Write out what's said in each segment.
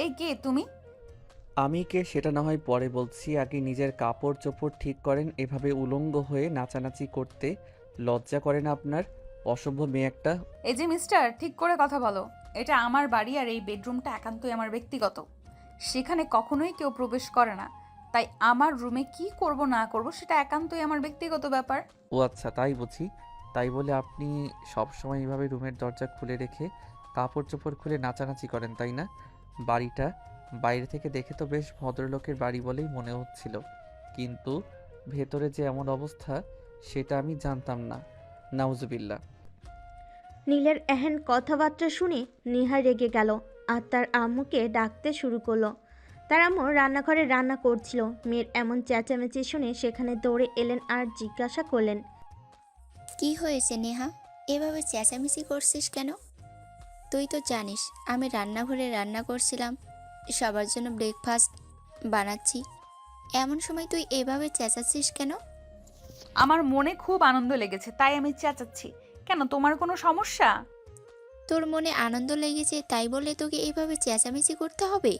এই কে তুমি? আমি কে সেটা না হয় পরে বলছি, আগে নিজের কাপড় চোপড় ঠিক করেন। এভাবে উলঙ্গ হয়ে নাচানাচি করতে লজ্জা করে না আপনার? অসভ্য মেয়ে একটা। এই যে মিস্টার, ঠিক করে কথা বলো। এটা আমার বাড়ি আর এই বেডরুমটা একান্তই আমার ব্যক্তিগত। সেখানে কখনোই কেউ প্রবেশ করে না। তাই আমার রুমে কি করব না করব সেটা একান্তই আমার ব্যক্তিগত ব্যাপার। ও আচ্ছা, তাই বুঝি। তাই বলে আপনি সব সময় এভাবে রুমের দরজা খুলে রেখে কাপড় চোপড় খুলে নাচানাচি করেন, তাই না? বাড়িটা বাইরে থেকে দেখে তো বেশ ভদ্রলোকের বাড়ি বলেই মনে হচ্ছিল, কিন্তু ভেতরে যে এমন অবস্থা সেটা আমি জানতাম না। নাউজুবিল্লাহ। নীলের এহেন কথাবার্তা শুনে নেহা রেগে গেল আর তার আম্মুকে ডাকতে শুরু করলো। তার আম্মু রান্নাঘরে রান্না করছিল। মেয়ের এমন চেঁচামেচি শুনে সেখানে দৌড়ে এলেন আর জিজ্ঞাসা করলেন, কি হয়েছে নেহা? এভাবে চেঁচামেচি করছিস কেন? তুই তো জানিস আমি রান্নাঘরে রান্না করছিলাম, সবার জন্য ব্রেকফাস্ট বানাচ্ছি। এমন সময় তুই এভাবে চেঁচাচ্ছিস কেন? আমার মনে খুব আনন্দ লেগেছে তাই আমি চেঁচাচ্ছি। কেন, তোমার কোনো সমস্যা? তোর মনে আনন্দ লেগেছে তাই বলে তোকে এইভাবে চেঁচামেচি করতে হবে?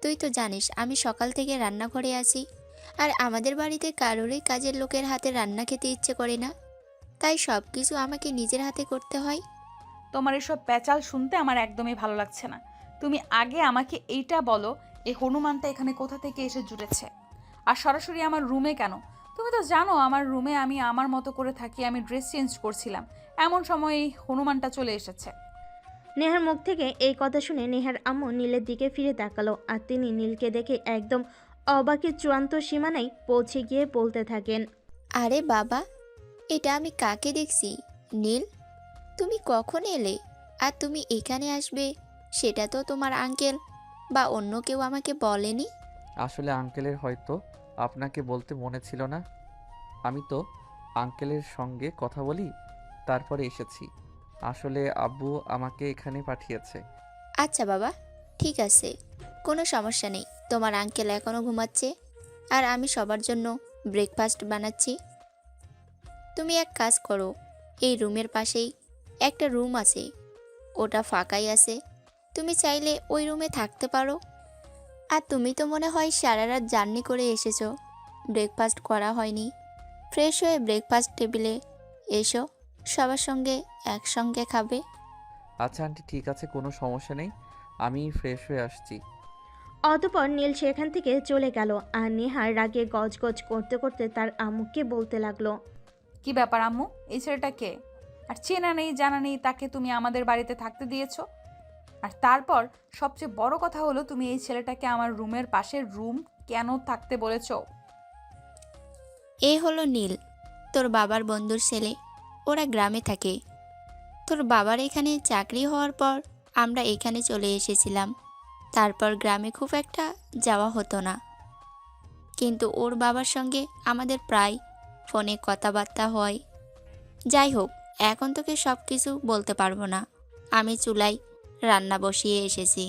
তুই তো জানিস আমি সকাল থেকে রান্নাঘরে আছি, আর আমাদের বাড়িতে কারোরই কাজের লোকের হাতে রান্না খেতে ইচ্ছে করে না, তাই সব কিছু আমাকে নিজের হাতে করতে হয়। তোমার এসব প্যাচাল শুনতে আমার একদমই ভালো লাগছে না। তুমি আগে আমাকে এইটা বলো, এই হনুমানটা এখানে কোথা থেকে এসে জুড়েছে? আর সরাসরি আমার রুমে কেন? তুমি তো জানো আমার রুমে আমি আমার মতো করে থাকি, আমি ড্রেস চেঞ্জ করছিলাম, এমন সময় এই হনুমানটা চলে এসেছে। নেহার মুখ থেকে এই কথা শুনে নেহার আম্মু নীলের দিকে ফিরে তাকালো আর তিনি নীলকে দেখে একদম অবাকের চূড়ান্ত সীমানায় পৌঁছে গিয়ে বলতে থাকেন, আরে বাবা, এটা আমি কাকে দেখছি? নীল, তুমি কখন এলে? আর তুমি এখানে আসবে সেটা তো তোমার আঙ্কেল বা অন্য কেউ আমাকে বলেনি। আসলে আঙ্কেলের হয়তো আপনাকে বলতে মনে ছিল না। আমি তো আঙ্কেলের সঙ্গে কথা বলি, তারপরে এসেছি। আসলে আব্বু আমাকে এখানে পাঠিয়েছে। আচ্ছা বাবা, ঠিক আছে, কোনো সমস্যা নেই। তোমার আঙ্কেল এখনও ঘুমাচ্ছে আর আমি সবার জন্য ব্রেকফাস্ট বানাচ্ছি। তুমি এক কাজ করো, এই রুমের পাশেই একটা রুম আছে, ওটা ফাঁকাই আছে, তুমি চাইলে ওই রুমে থাকতে পারো। আর তুমি তো মনে হয় সারা রাত জার্নি করে এসেছো, ব্রেকফাস্ট করা হয়নি। ফ্রেশ হয়ে ব্রেকফাস্ট টেবিলে এসো, সবার সঙ্গে একসঙ্গে খাবে। আচ্ছা আন্টি, ঠিক আছে, কোনো সমস্যা নেই, আমি ফ্রেশ হয়ে আসছি। অতঃপর নীল সেখান থেকে চলে গেল আর নেহার রাগে গজগজ করতে করতে তার আম্মুকে বলতে লাগলো, কি ব্যাপার আম্মু, এই ছেলেটা কে? আর চেনা নেই জানা নেই তাকে তুমি আমাদের বাড়িতে থাকতে দিয়েছো? আর তারপর সবচেয়ে বড় কথা হলো, তুমি এই ছেলেটাকে আমার রুমের পাশের রুম কেন থাকতে বলেছো? এ হলো নীল, তোর বাবার বন্ধুর ছেলে। ওরা গ্রামে থাকে। তোর বাবার এখানে চাকরি হওয়ার পর আমরা এখানে চলে এসেছিলাম। তারপর গ্রামে খুব একটা যাওয়া হতো না, কিন্তু ওর বাবার সঙ্গে আমাদের প্রায় ফোনে কথাবার্তা হয়। যাই হোক, এখন তোকে সব কিছু বলতে পারবো না। আমি চুলায় রান্না বসিয়ে এসেছি।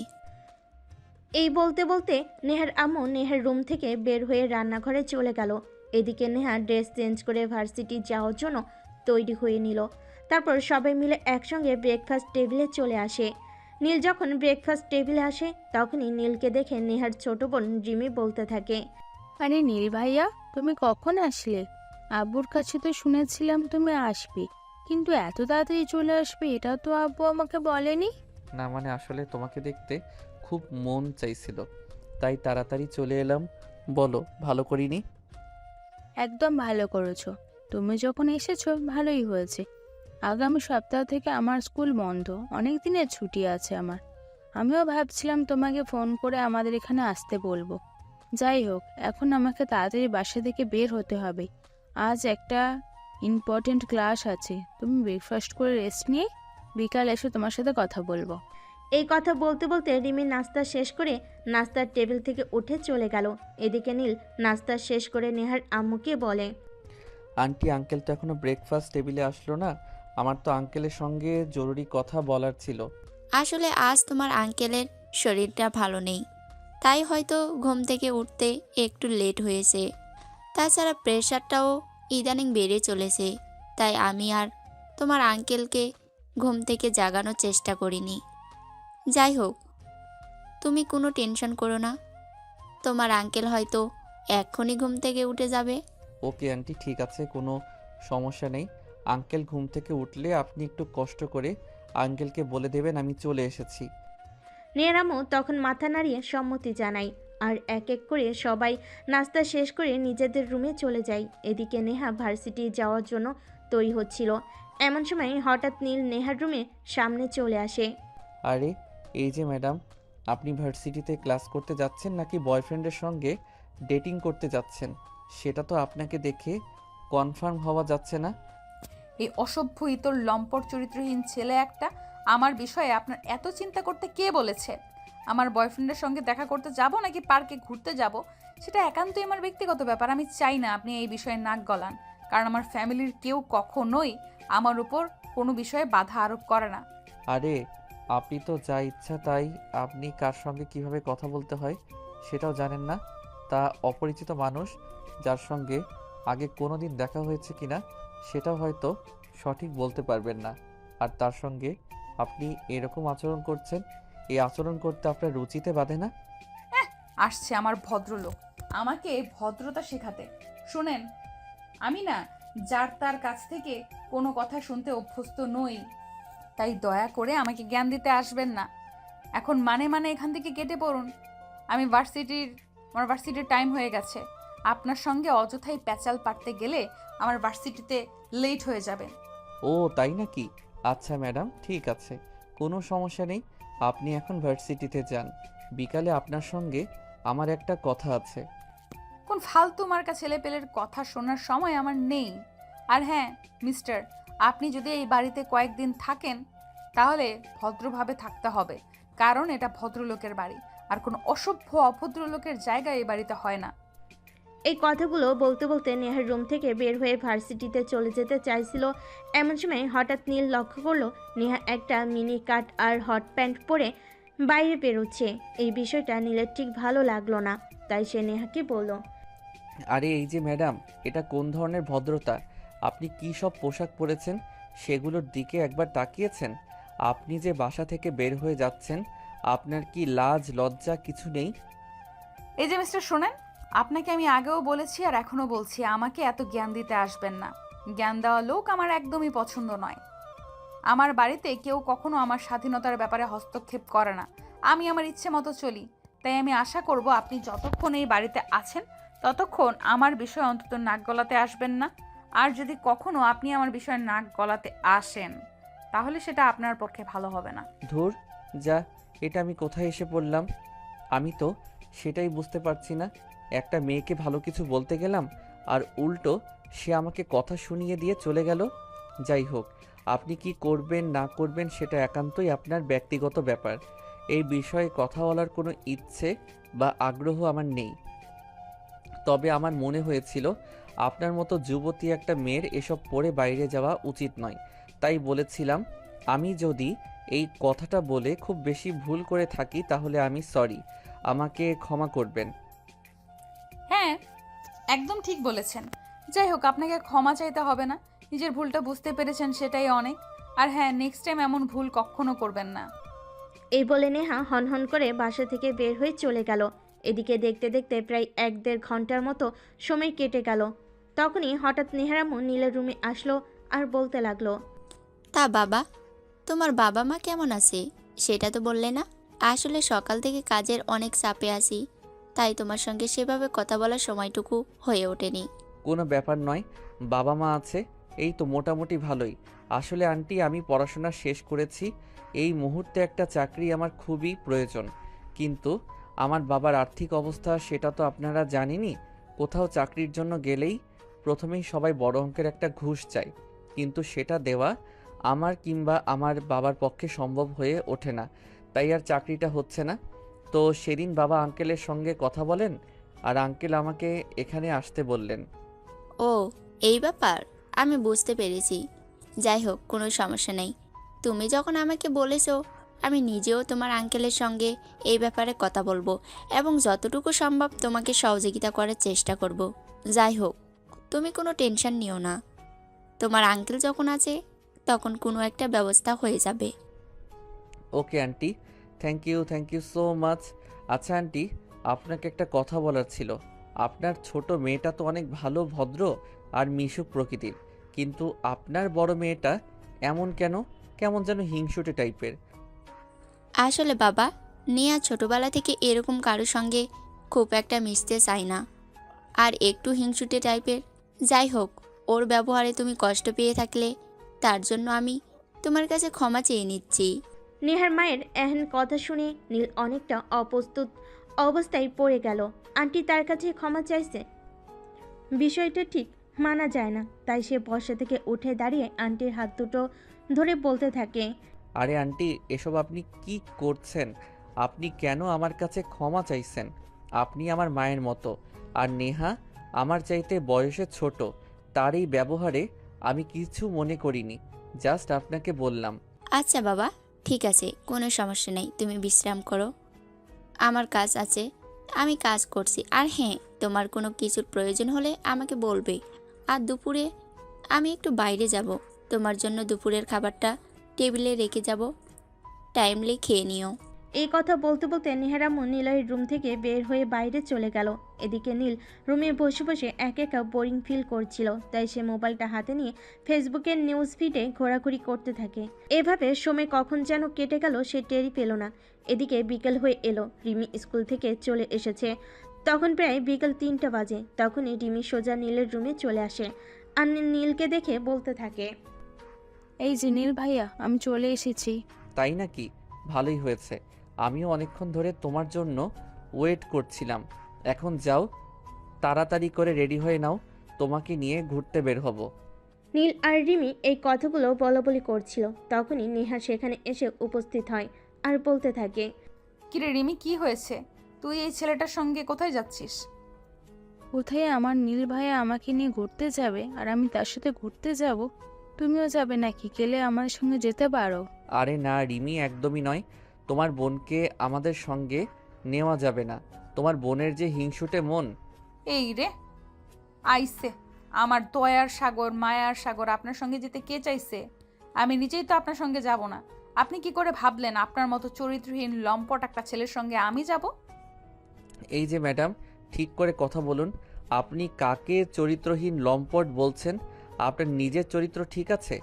এই বলতে বলতে নেহার আম্মু নেহার রুম থেকে বের হয়ে রান্নাঘরে চলে গেল। এদিকে নেহা ড্রেস চেঞ্জ করে ভার্সিটি যাওয়ার জন্য তৈরি হয়ে নিল। তারপর সবাই মিলে একসঙ্গে ব্রেকফাস্ট টেবিলে চলে আসে। নীল যখন ব্রেকফাস্ট টেবিলে আসে তখনই নীলকে দেখে নেহার ছোট বোন রিমি বলতে থাকে, আরে নীল ভাইয়া, তুমি কখন আসলে? আব্বুর কাছে তো শুনেছিলাম তুমি আসবে, কিন্তু এত তাড়াতাড়ি চলে আসবে এটা তো আব্বু আমাকে বলেনি। না মানে আসলে তোমাকে দেখতে খুব মন চাইছিল, তাই তাড়াতাড়ি চলে এলাম। বলো, ভালো করিনি? একদম ভালো করেছো। তুমি যখন এসেছো ভালোই হয়েছে। আগামী সপ্তাহ থেকে আমার স্কুল বন্ধ, অনেক দিনের ছুটি আছে আমার। আমিও ভাবছিলাম তোমাকে ফোন করে আমাদের এখানে আসতে বলবো। যাই হোক, এখন আমাকে তাড়াতাড়ি বাসা থেকে বের হতে হবে। আজ একটা ইম্পর্টেন্ট ক্লাস আছে। তুমি ব্রেকফাস্ট করে রেস্ট নিয়ে বিকাল এসে তোমার সাথে কথা বলবো। এই কথা বলতে বলতে রিমি নাস্তা শেষ করে নাস্তার টেবিল থেকে উঠে চলে গেল। এদিকে নীল নাস্তা শেষ করে নেহার আম্মুকে বলে, আন্টি, আঙ্কেল তো এখনো ব্রেকফাস্ট টেবিলে আসলো না। আমার তো আঙ্কেলের সঙ্গে জরুরি কথা বলার ছিল। আসলে আজ তোমার আঙ্কেলের শরীরটা ভালো নেই, তাই হয়তো ঘুম থেকে উঠতে একটু লেট হয়েছে। তাছাড়া প্রেশারটাও ইদানিং বেড়ে চলেছে, তাই আমি আর তোমার আঙ্কেলকে ঘুম থেকে জাগানোর চেষ্টা করিনি। যাই হোক, তুমি কোনো টেনশন করো না, তোমার আঙ্কেল হয়তো এক্ষুনি ঘুম থেকে উঠে যাবে। ওকে আন্টি, ঠিক আছে, কোনো সমস্যা নেই। আঙ্কেল ঘুম থেকে উঠলে আপনি একটু কষ্ট করে আঙ্কেলকে বলে দেবেন আমি চলে এসেছি। নেহার আম্মু তখন মাথা নাড়িয়ে সম্মতি জানায়। আর এক এক করে সবাই নাস্তা শেষ করে নিজেদের রুমে চলে যায়। এদিকে নেহা ভার্সিটি যাওয়ার জন্য তৈরি হচ্ছিল। এমন সময় হঠাৎ নীল নেহার রুমে সামনে চলে আসে। আরে এই যে ম্যাডাম, আপনি ভার্সিটিতে ক্লাস করতে যাচ্ছেন নাকি বয়ফ্রেন্ডের সঙ্গে ডেটিং করতে যাচ্ছেন সেটা তো আপনাকে দেখে কনফার্ম হওয়া যাচ্ছে না। এই অসভ্য ইতর লম্পট চরিত্রহীন ছেলে একটা, আমার বিষয়ে আপনার এত চিন্তা করতে কে বলেছে? আমার বয়ফ্রেন্ডের সঙ্গে দেখা করতে যাব নাকি পার্কে ঘুরতে যাব সেটা একান্তই আমার ব্যক্তিগত ব্যাপার। আমি চাই না আপনি এই বিষয়ে নাক গলান, কারণ আমার ফ্যামিলির কেউ কখনোই আমার উপর কোনো বিষয়ে বাধা আরোপ করে না। আরে আপনি তো যা ইচ্ছা তাই, আপনি কার সঙ্গে কিভাবে কথা বলতে হয় সেটাও জানেন না। তা অপরিচিত মানুষ যার সঙ্গে আগে কোনো দিন দেখা হয়েছে কিনা সেটাও হয়তো সঠিক বলতে পারবেন না। আর তার সঙ্গে আপনি এরকম আচরণ করছেন, এই আচরণ করতে আপনার রুচিতে বাধে না? আসছে আমার ভদ্রলোক আমাকে ভদ্রতা শেখাতে। শুনেন, আমি না যার তার কাছ থেকে কোনো কথা শুনতে অভ্যস্ত নই, তাই দয়া করে আমাকে জ্ঞান দিতে আসবেন না। এখন মানে এখান থেকে কেটে পড়ুন। আমার ভার্সিটির টাইম হয়ে গেছে। আপনার সঙ্গে অযথাই প্যাচাল পাড়তে গেলে আমার ভার্সিটিতে লেট হয়ে যাবে। ও তাই নাকি? আচ্ছা ম্যাডাম, ঠিক আছে, কোনো সমস্যা নেই। আপনি এখন ভার্সিটিতে যান, বিকালে আপনার সঙ্গে আমার একটা কথা আছে। কোন ফালতু মার্কা ছেলেপেলের কথা শোনার সময় আমার নেই। আর হ্যাঁ মিস্টার, আপনি যদি এই বাড়িতে কয়েকদিন থাকেন তাহলে ভদ্রভাবে থাকতে হবে, কারণ এটা ভদ্রলোকের বাড়ি, আর কোনো অসভ্য অভদ্রলোকের জায়গা এই বাড়িতে হয় না। এই কথাগুলো বলতে বলতে নেহার রুম থেকে বের হয়ে ভার্সিটিতে চলে যেতে চাইছিল। এমন সময় হঠাৎ নীল লক্ষ্য করলো নেহা একটা মিনি কাট আর হট প্যান্ট পরে বাইরে বেরোচ্ছে। এই বিষয়টা নীলের ঠিক ভালো লাগলো না, তাই সে নেহাকে বলল, আরে এই যে ম্যাডাম, এটা কোন ধরনের ভদ্রতা? আপনি কি সব পোশাক পরেছেন সেগুলোর দিকে একবার তাকিয়েছেন? আপনি যে বাসা থেকে বের হয়ে যাচ্ছেন, আপনার কি লাজ লজ্জা কিছু নেই? এই যে মিস্টার শোনেন, আপনাকে আমি আগেও বলেছি আর এখনো বলছি, আমাকে এত জ্ঞান দিতে আসবেন না। জ্ঞান দেওয়া লোক আমার একদমই পছন্দ নয়। আমার বাড়িতে কেউ কখনো আমার স্বাধীনতার ব্যাপারে হস্তক্ষেপ করে না। আমি আমার ইচ্ছে মতো চলি। তাই আমি আশা করব আপনি যতক্ষণ এই বাড়িতে আছেন ততক্ষণ আমার বিষয়ে অন্তত নাক গলাতে আসবেন না। আর যদি কখনো আপনি আমার বিষয়ে নাক গলাতে আসেন তাহলে সেটা আপনার পক্ষে ভালো হবে না। ধুর, যা, এটা আমি কোথায় এসে পড়লাম? আমি তো সেটাই বুঝতে পারছি না। একটা মেয়েকে ভালো কিছু বলতে গেলাম আর উল্টো সে আমাকে কথা শুনিয়ে দিয়ে চলে গেল। যাই হোক, আপনি কি করবেন না করবেন সেটা একান্তই আপনার ব্যক্তিগত ব্যাপার। এই বিষয়ে কথা বলার কোনো ইচ্ছে বা আগ্রহ আমার নেই। তবে আমার মনে হয়েছিল আপনার মতো যুবতী একটা মেয়ের এসব পড়ে বাইরে যাওয়া উচিত নয়, তাই বলেছিলাম। আমি যদি এই কথাটা বলে খুব বেশি ভুল করে থাকি তাহলে আমি সরি, আমাকে ক্ষমা করবেন। হ্যাঁ, একদম ঠিক বলেছেন। যাই হোক, আপনাকে ক্ষমা চাইতে হবে না। নিজের ভুলটা বুঝতে পেরেছেন সেটাই অনেক। আর হ্যাঁ, নেক্সট টাইম এমন ভুল কখনো করবেন না। এই বলে নেহা হনহন করে বাসা থেকে বের হয়ে চলে গেল। এদিকে দেখতে দেখতে প্রায় 1-1.5 ঘন্টার মতো সময় কেটে গেল। তখনই হঠাৎ নেহার আম্মু নীলের রুমে আসলো আর বলতে লাগলো, তা বাবা, তোমার বাবা মা কেমন আছে সেটা তো বললে না। আসলে সকাল থেকে কাজের অনেক চাপে আছি, তাই তোমার সঙ্গে সেভাবে কথা বলার সময়টুকু হয়ে ওঠেনি। কোনো ব্যাপার নয়, বাবা মা আছে, এই তো মোটামুটি ভালোই। আসলে আন্টি, আমি পড়াশোনা শেষ করেছি। এই মুহূর্তে একটা চাকরি আমার খুবই প্রয়োজন, কিন্তু আমার বাবার আর্থিক অবস্থা সেটা তো আপনারা জানেনই। কোথাও চাকরির জন্য গেলেই প্রথমেই সবাই বড় অঙ্কের একটা ঘুষ চায়, কিন্তু সেটা দেওয়া আমার কিংবা আমার বাবার পক্ষে সম্ভব হয়ে ওঠে না, তাই আর চাকরিটা হচ্ছে না। তো সেদিন বাবা আঙ্কেলের সঙ্গে কথা বলেন আর আঙ্কেল আমাকে এখানে আসতে বললেন। ও, এই ব্যাপার, আমি বুঝতে পেরেছি। যাই হোক, কোনো সমস্যা নেই। তুমি যখন আমাকে বলেছো, আমি নিজেও তোমার আঙ্কেলের সঙ্গে এই ব্যাপারে কথা বলবো এবং যতটুকু সম্ভব তোমাকে সহযোগিতা করার চেষ্টা করব। যাই হোক, তুমি কোনো টেনশন নিও না। তোমার আঙ্কেল যখন আছে তখন কোনো একটা ব্যবস্থা হয়ে যাবে। Okay aunty, thank you so much. আচ্ছা আন্টি, আপনাকে একটা কথা বলার ছিল। আপনার ছোট মেয়েটা তো অনেক ভালো, ভদ্র আর মিশুক প্রকৃতির, কিন্তু আপনার বড় মেয়েটা এমন কেন? কেমন যেন হিংসুটে টাইপের। আসলে বাবা, নেহা ছোটবেলা থেকে এরকম কারোর সঙ্গে খুব একটা মিশতে চায় না, আর একটু হিংসুটে টাইপের। যাই হোক, ওর ব্যবহারে তুমি কষ্ট পেয়ে থাকলে তার জন্য আমি তোমার কাছে ক্ষমা চেয়ে নিচ্ছি। নেহার মায়ের এহেন কথা শুনে নীল অনেকটা অপ্রস্তুত অবস্থায় পড়ে গেল। আন্টি তার কাছে ক্ষমা চাইছে, বিষয়টা ঠিক মানা যায় না। তাই সে বসা থেকে উঠে দাঁড়িয়ে আন্টির হাত দুটো ধরে বলতে থাকে, আরে আন্টি, এসব আপনি কি করছেন? আপনি কেন আমার কাছে ক্ষমা চাইছেন? আপনি আমার মায়ের মতো, আর নেহা আমার চাইতে বয়সে ছোট। তার এই ব্যবহারে আমি কিছু মনে করিনি, জাস্ট আপনাকে বললাম। আচ্ছা বাবা, ঠিক আছে, কোনো সমস্যা নেই, তুমি বিশ্রাম করো। আমার কাজ আছে, আমি কাজ করছি। আর হ্যাঁ, তোমার কোনো কিছুর প্রয়োজন হলে আমাকে বলবে। আর দুপুরে আমি একটু বাইরে যাব, তোমার জন্য দুপুরের খাবারটা টেবিলে রেখে যাব, টাইমলি খেয়ে নিও। এই কথা বলতে বলতে নেহার আম্মু নীলয়ের রুম থেকে বের হয়ে বাইরে চলে গেল। এদিকে নীল রুমে বসে বসে একা বোরিং ফিল করছিল। তাই সে মোবাইলটা হাতে নিয়ে ফেসবুকের নিউজ ফিডে ঘোরাঘুরি করতে থাকে। এভাবে সময় কখন যেন কেটে গেল সে টেরই পেল না। এদিকে বিকেল হয়ে এলো, রিমি স্কুল থেকে চলে এসেছে। তখন প্রায় বিকেল 3টা বাজে। তখনই রিমি সোজা নীলের রুমে চলে আসে আর নীলকে দেখে বলতে থাকে, এই যে নীল ভাইয়া, আমি চলে এসেছি। তাই নাকি? ভালোই হয়েছে। আমিও অনেকক্ষণ ধরে তোমার জন্য ওয়েট করছিলাম। এখন যাও, তাড়াতাড়ি করে রেডি হয়ে নাও, তোমাকে নিয়ে ঘুরতে বের হব। নীল আর রিমি এই কথাগুলো বলাবলি করছিল। তখনই নেহা সেখানে এসে উপস্থিত হয় আর বলতে থাকে, কিরে রিমি, কি হয়েছে? তুই এই ছেলেটার সঙ্গে কোথায় যাচ্ছিস? কোথায়? আমার নীল ভাইয়া আমাকে নিয়ে ঘুরতে যাবে আর আমি তার সাথে ঘুরতে যাব? তুমিও যাবে নাকি? গেলে আমার সঙ্গে যেতে পারো। আরে না রিমি, একদমই নয়। তোমার বোনকে আমাদের সঙ্গে নেওয়া যাবে না। তোমার বোনের যে হিংসুটে মন। এই রে আইসে আমার দয়ার সাগর, মায়ার সাগর, আপনার সঙ্গে যেতে কে চাইছে? আমি নিজেই তো আপনার সঙ্গে যাব না। আপনি কি করে ভাবলেন আপনার মতো চরিত্রহীন লম্পট একটা ছেলের সঙ্গে আমি যাব? এই যে ম্যাডাম, ঠিক করে কথা বলুন। আপনি কাকে চরিত্রহীন লম্পট বলছেন? আপনার নিজের চরিত্র ঠিক আছে?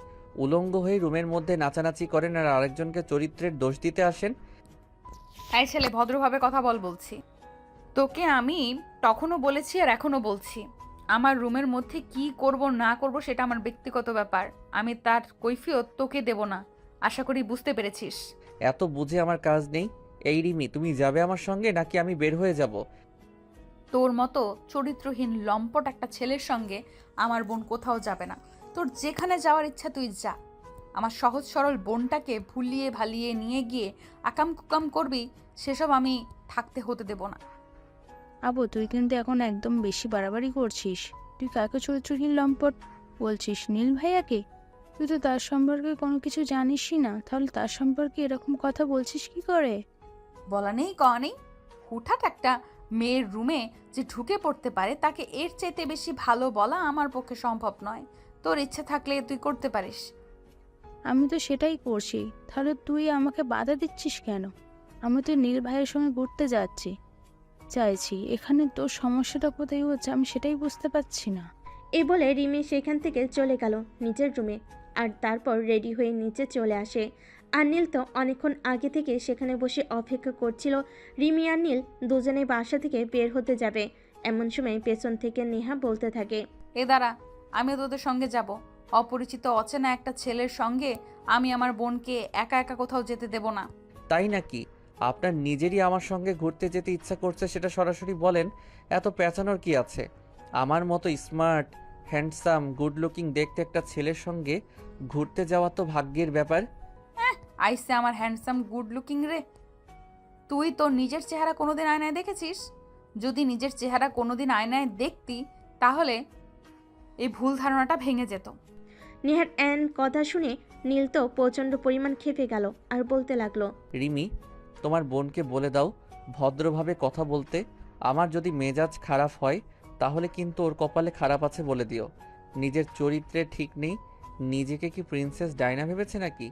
উলঙ্গ হয়ে রুমের মধ্যে নাচানাচি করেন আর আরেকজনকে চরিত্রের দোষ দিতে আসেন। এই ছেলে, ভদ্রভাবে কথা বলছি। তোকে আমি তখনও বলেছি আর এখনও বলছি, আমার রুমের মধ্যে কি করব না করব সেটা আমার ব্যক্তিগত ব্যাপার। আমি তার কৈফিয়ত তোকে দেব না। আশা করি বুঝতে পেরেছিস। এত বুঝে আমার কাজ নেই। এই রিমি, তুমি যাবে আমার সঙ্গে নাকি আমি বের হয়ে যাব? তোর মতো চরিত্রহীন লম্পট একটা ছেলের সঙ্গে আমার বোন কোথাও যাবে না। তোর যেখানে যাওয়ার ইচ্ছা তুই যা। আমার সহজ সরল বোনটাকে ভুলিয়ে ভালিয়ে নিয়ে গিয়ে আকাম কুকাম করবি, সেসব আমি থাকতে হতে দেব না। আবু, তুই কিন্তু এখন একদম বেশি বাড়াবাড়ি করছিস। তুই কাকে চরিত্রহীন লম্পট বলছিস? নীল ভাইয়াকে? তুই তো তার সম্পর্কে কোনো কিছু জানিসই না, তাহলে তার সম্পর্কে এরকম কথা বলছিস কি করে? বলা নেই কওয়া নেই, হুঠাৎ একটা মেয়ের রুমে যে ঢুকে পড়তে পারে তাকে এর চাইতে বেশি ভালো বলা আমার পক্ষে সম্ভব নয়। তোর ইচ্ছে থাকলে তুই করতে পারিস। আমি তো সেটাই করছি, তাহলে তুই আমাকে বাধা দিচ্ছিস কেন? আমি তো নীল ভাইয়ের সঙ্গে ঘুরতে চাইছি। এখানে তোর সমস্যাটা কোথায় হচ্ছে আমি সেটাই বুঝতে পারছি না। এই বলে রিমি সেখান থেকে চলে গেল নিজের রুমে। আর তারপর রেডি হয়ে নিচে চলে আসে। আর নীল তো অনেকক্ষণ আগে থেকে সেখানে বসে অপেক্ষা করছিল রিমি আর নীল দুজনেই বাসা থেকে বের হতে যাবে। এমন সময় পেছন থেকে নেহা বলতে থাকে, এ দাঁড়া, আমিও তোদের সঙ্গে যাব। অপরিচিত অচেনা একটা ছেলের সঙ্গে আমি আমার বোনকে একা একা কোথাও যেতে দেব না। তাই নাকি? আপনার নিজেরই আমার সঙ্গে ঘুরতে যেতে ইচ্ছা করছে, সেটা সরাসরি বলেন। এত পেঁচানোর কি আছে? আমার মতো স্মার্ট, হ্যান্ডসাম, গুড লুকিং দেখতে একটা ছেলের সঙ্গে ঘুরতে যাওয়া তো ভাগ্যের ব্যাপার। আইসে আমার হ্যান্ডসাম গুড লুকিং রে। তুই তোর নিজের চেহারা কোনোদিন আয়নায় দেখেছিস? যদি নিজের চেহারা কোনোদিন আয়নায় দেখতি তাহলে এই ভুল ধারণাটা ভেঙে যেত। নেহার এন কথা শুনে নীল তো প্রচণ্ড পরিমাণ খেপে গেল আর বলতে লাগলো, রিমি, তোমার বোনকে বলে দাও ভদ্রভাবে কথা বলতে। আমার যদি মেজাজ খারাপ হয় তাহলে কিন্তু ওর কপালে খারাপ আছে বলে দিও। নিজের চরিত্রে ঠিক নেই। নিজেকে কি প্রিন্সেস ডায়না ভেবেছে নাকি?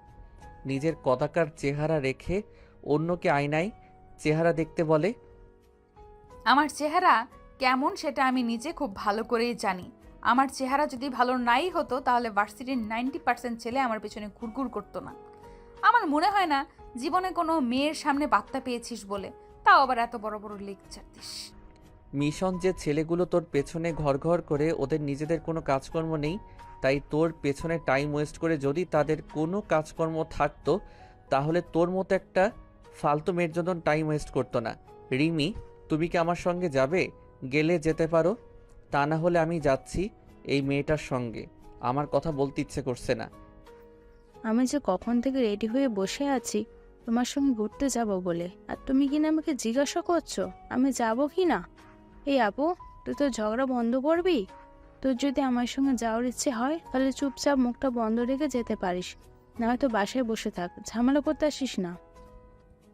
নিজের কদাকার চেহারা রেখে অন্যকে আয়নায় চেহারা দেখতে বলে? আমার চেহারা কেমন সেটা আমি নিজে খুব ভালো করেই জানি। আমার চেহারা যদি ভালো নাই হতো তাহলে ভার্সিটির 90% ছেলে আমার পেছনে ঘুরঘুর করতো না। আমার মনে হয় না জীবনে কোনো মেয়ের সামনে বার্তা পেয়েছিস বলে, তাও আবার এত বড় বড় লেকচার দিস। মিশন যে ছেলেগুলো তোর পেছনে ঘর ঘর করে ওদের নিজেদের কোনো কাজকর্ম নেই, তাই তোর পেছনে টাইম ওয়েস্ট করে যদি তাদের কোনো কাজকর্ম থাকতো তাহলে তোর মতো একটা ফালতু মেয়ের জন্য টাইম ওয়েস্ট করতো না। রিমি, তুমি কি আমার সঙ্গে যাবে? গেলে যেতে পারো, তা না হলে আমি যাচ্ছি এই মেয়েটার সঙ্গে। আমার কথা বলতে ইচ্ছে করছে না। আমি যে কখন থেকে রেডি হয়ে বসে আছি তোমার সঙ্গে ঘুরতে যাব বলে, আর তুমি কিনা আমাকে জিজ্ঞাসা করছো আমি যাব কি না। এই আপু, তুই তো ঝগড়া বন্ধ করবি? তোর যদি আমার সঙ্গে যাওয়ার ইচ্ছে হয় তাহলে চুপচাপ মুখটা বন্ধ রেখে যেতে পারিস, না হয়তো বাসায় বসে থাক, ঝামেলা করতে আসিস না।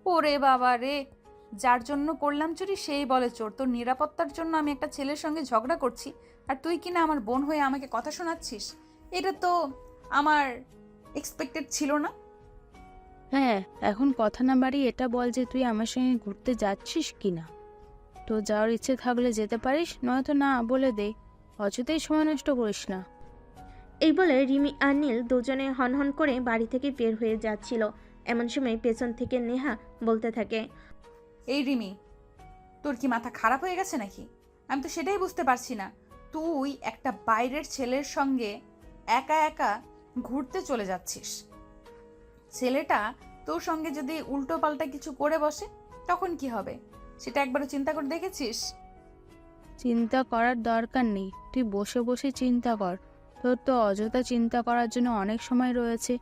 ওরে বাবা রে, যার জন্য করলাম চুরি সেই বলে চোর। তোর নিরাপত্তার জন্য আমি একটা ছেলের সঙ্গে ঝগড়া করছি, আর তুই কিনা আমার বোন হয়ে আমাকে কথা শোনাচ্ছিস? এটা তো আমার এক্সপেক্টেড ছিল না। হ্যাঁ, এখন কথা না বাড়িয়ে এটা বল যে তুই আমার সঙ্গে ঘুরতে যাচ্ছিস কি না। তো যাওয়ার ইচ্ছে থাকলে যেতে পারিস, নয়তো না বলে দে, অযথাই সময় নষ্ট করিস না। এই বলে রিমি আর নীল দুজনে হনহন করে বাড়ি থেকে বের হয়ে যাচ্ছিল। এমন সময় পেছন থেকে নেহা বলতে থাকে, এই রিমি, তোর কি মাথা খারাপ হয়ে গেছে নাকি? আমি তো সেটাই বুঝতে পারছি না। তুই একটা বাইরের ছেলের সঙ্গে একা একা ঘুরতে চলে যাচ্ছিস। ছেলেটা তোর সঙ্গে যদি উল্টো পাল্টা কিছু করে বসে তখন কি হবে? সেটা একবারও চিন্তা করে দেখেছিস? চিন্তা করার দরকার নেই, তুই বসে বসে চিন্তা কর। তোর তো অযথা চিন্তা করার জন্য অনেক সময় রয়েছে,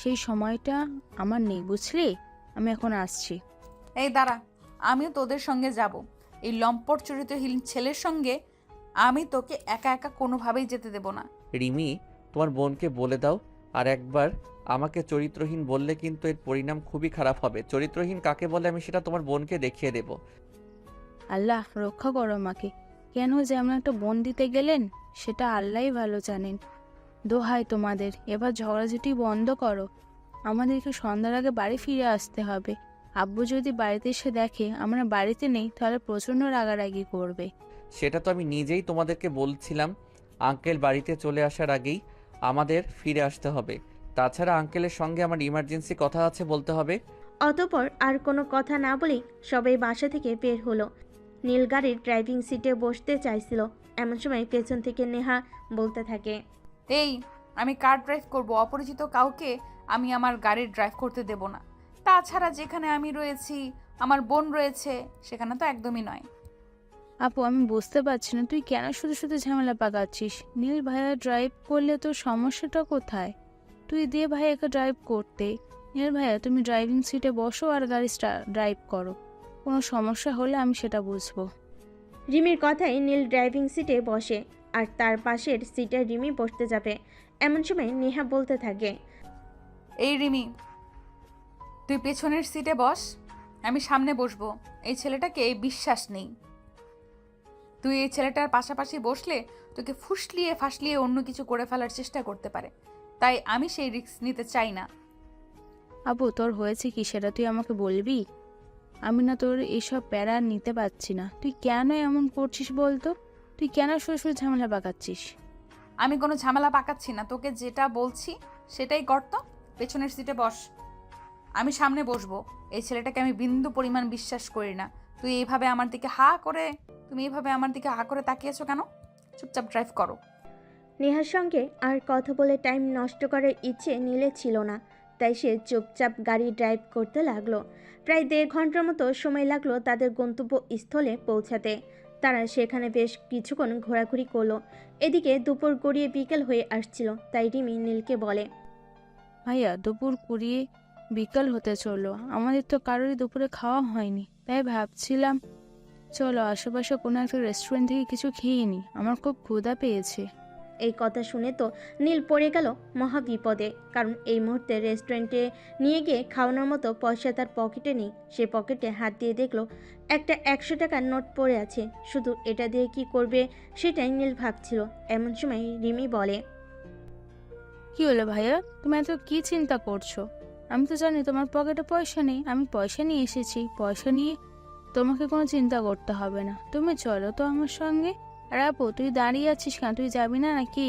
সেই সময়টা আমার নেই, বুঝলি? আমি এখন আসছি। এই দাঁড়া, আমিও তোদের সঙ্গে যাব। এই লম্পট চরিত্রহীন ছেলের সঙ্গে আমি তোকে একা একা কোনোভাবেই যেতে দেব না। রিমি, তোমার বোনকে বলে দাও, আর একবার আমাকে চরিত্রহীন বললে কিন্তু এর পরিণাম খুবই খারাপ হবে। চরিত্রহীন কাকে বলে আমি সেটা তোমার বোনকে দেখিয়ে দেব। আল্লাহ রক্ষা করো আমাকে। কেন যে এমন একটা বোন দিতে গেলেন সেটা আল্লাহই ভালো জানেন। দোহাই তোমাদের, এবার ঝগড়াঝাটি বন্ধ করো। আমাদেরকে সন্ধ্যার আগে বাড়ি ফিরে আসতে হবে। আব্বু যদি বাড়িতে এসে দেখে আমরা বাড়িতে নেই তাহলে প্রচণ্ড রাগারাগি করবে। সেটা তো আমি নিজেই তোমাদেরকে বলছিলাম, আঙ্কেল বাড়িতে চলে আসার আগেই আমাদের ফিরে আসতে হবে। তাছাড়া আঙ্কেলের সঙ্গে আমার ইমার্জেন্সি কথা আছে বলতে হবে। অতঃপর আর কোনো কথা না বলেই সবাই বাসা থেকে বের হলো। নীল গাড়ির ড্রাইভিং সিটে বসতে চাইছিল। এমন সময় পেছন থেকে নেহা বলতে থাকে, এই, আমি কার ড্রাইভ করব? অপরিচিত কাউকে আমি আমার গাড়ি ড্রাইভ করতে দেব না। তাছাড়া যেখানে আমি রয়েছি, আমার বোন রয়েছে, সেখানে তো একদমই নয়। আপু, আমি বুঝতে পারছি না তুই কেন শুধু শুধু ঝামেলা পাকাচ্ছিস। নীল ভাইয়া ড্রাইভ করলে তোর সমস্যাটা কোথায়? তুই দিয়ে ভাইয়াকে ড্রাইভ করতে। নীল ভাইয়া, তুমি ড্রাইভিং সিটে বসো আর গাড়ি ড্রাইভ করো। কোনো সমস্যা হলে আমি সেটা বুঝবো। রিমির কথায় নীল ড্রাইভিং সিটে বসে আর তার পাশের সিটে রিমি বসতে যাবে। এমন সময় নেহা বলতে থাকে, এই রিমি, তুই পেছনের সিটে বস, আমি সামনে বসবো। এই ছেলেটাকে বিশ্বাস নেই। তুই এই ছেলেটার পাশাপাশি বসলে তোকে ফুসলিয়ে ফাসলিয়ে অন্য কিছু করে ফেলার চেষ্টা করতে পারে, তাই আমি সেই রিস্ক নিতে চাই না। আপু, তোর হয়েছে কি সেটা তুই আমাকে বলবি? আমি না তোর এইসব প্যারা নিতে পারছি না। তুই কেন এমন করছিস বলতো? তুই কেন শুধু শুধু ঝামেলা পাকাচ্ছিস? আমি কোনো ঝামেলা পাকাচ্ছি না, তোকে যেটা বলছি সেটাই করতো। পেছনের সিটে বস, আমি সামনে বসবো। এই ছেলেটাকে আমি বিন্দু পরিমাণ বিশ্বাস করি না। তুমি এইভাবে আমার দিকে হা করে তাকিয়েছো কেন? চুপচাপ ড্রাইভ করো। নেহার সঙ্গে আর কথা বলে টাইম নষ্ট করার ইচ্ছে নীলে ছিল না, তাই সে চুপচাপ গাড়ি ড্রাইভ করতে লাগলো। প্রায় 1.5 ঘন্টার মতো সময় লাগলো তাদের গন্তব্যস্থলে পৌঁছাতে। তারা সেখানে বেশ কিছুক্ষণ ঘোরাঘুরি করলো। এদিকে দুপুর গড়িয়ে বিকেল হয়ে আসছিল, তাই রিমি নীলকে বলে, ভাইয়া, দুপুর 20 বিকাল হতে চললো, আমাদের তো কারোরই দুপুরে খাওয়া হয়নি, তাই ভাবছিলাম চলো আশেপাশে কোনো একটা রেস্টুরেন্ট থেকে কিছু খেয়ে নিই, আমার খুব ক্ষুধা পেয়েছে। এই কথা শুনে তো নীল পড়ে গেল মহা বিপদে, কারণ এই মুহূর্তে রেস্টুরেন্টে নিয়ে গিয়ে খাওয়ানোর মতো পয়সা তার পকেটে নেই। সে পকেটে হাত দিয়ে দেখলো একটা 100 টাকার নোট পড়ে আছে। শুধু এটা দিয়ে কি করবে সেটাই নীল ভাবছিল। এমন সময় রিমি বলে, কি হলো ভাইয়া, তুমি এত কি চিন্তা করছো? আমি তো জানি তোমার পকেটে পয়সা নেই, আমি পয়সা নিয়ে এসেছি। পয়সা নিয়ে তোমাকে কোনো চিন্তা করতে হবে না। তুমি চলো তো আমার সঙ্গে। আর আপু, তুই দাঁড়িয়ে আছিস কেন? তুই যাবি না নাকি?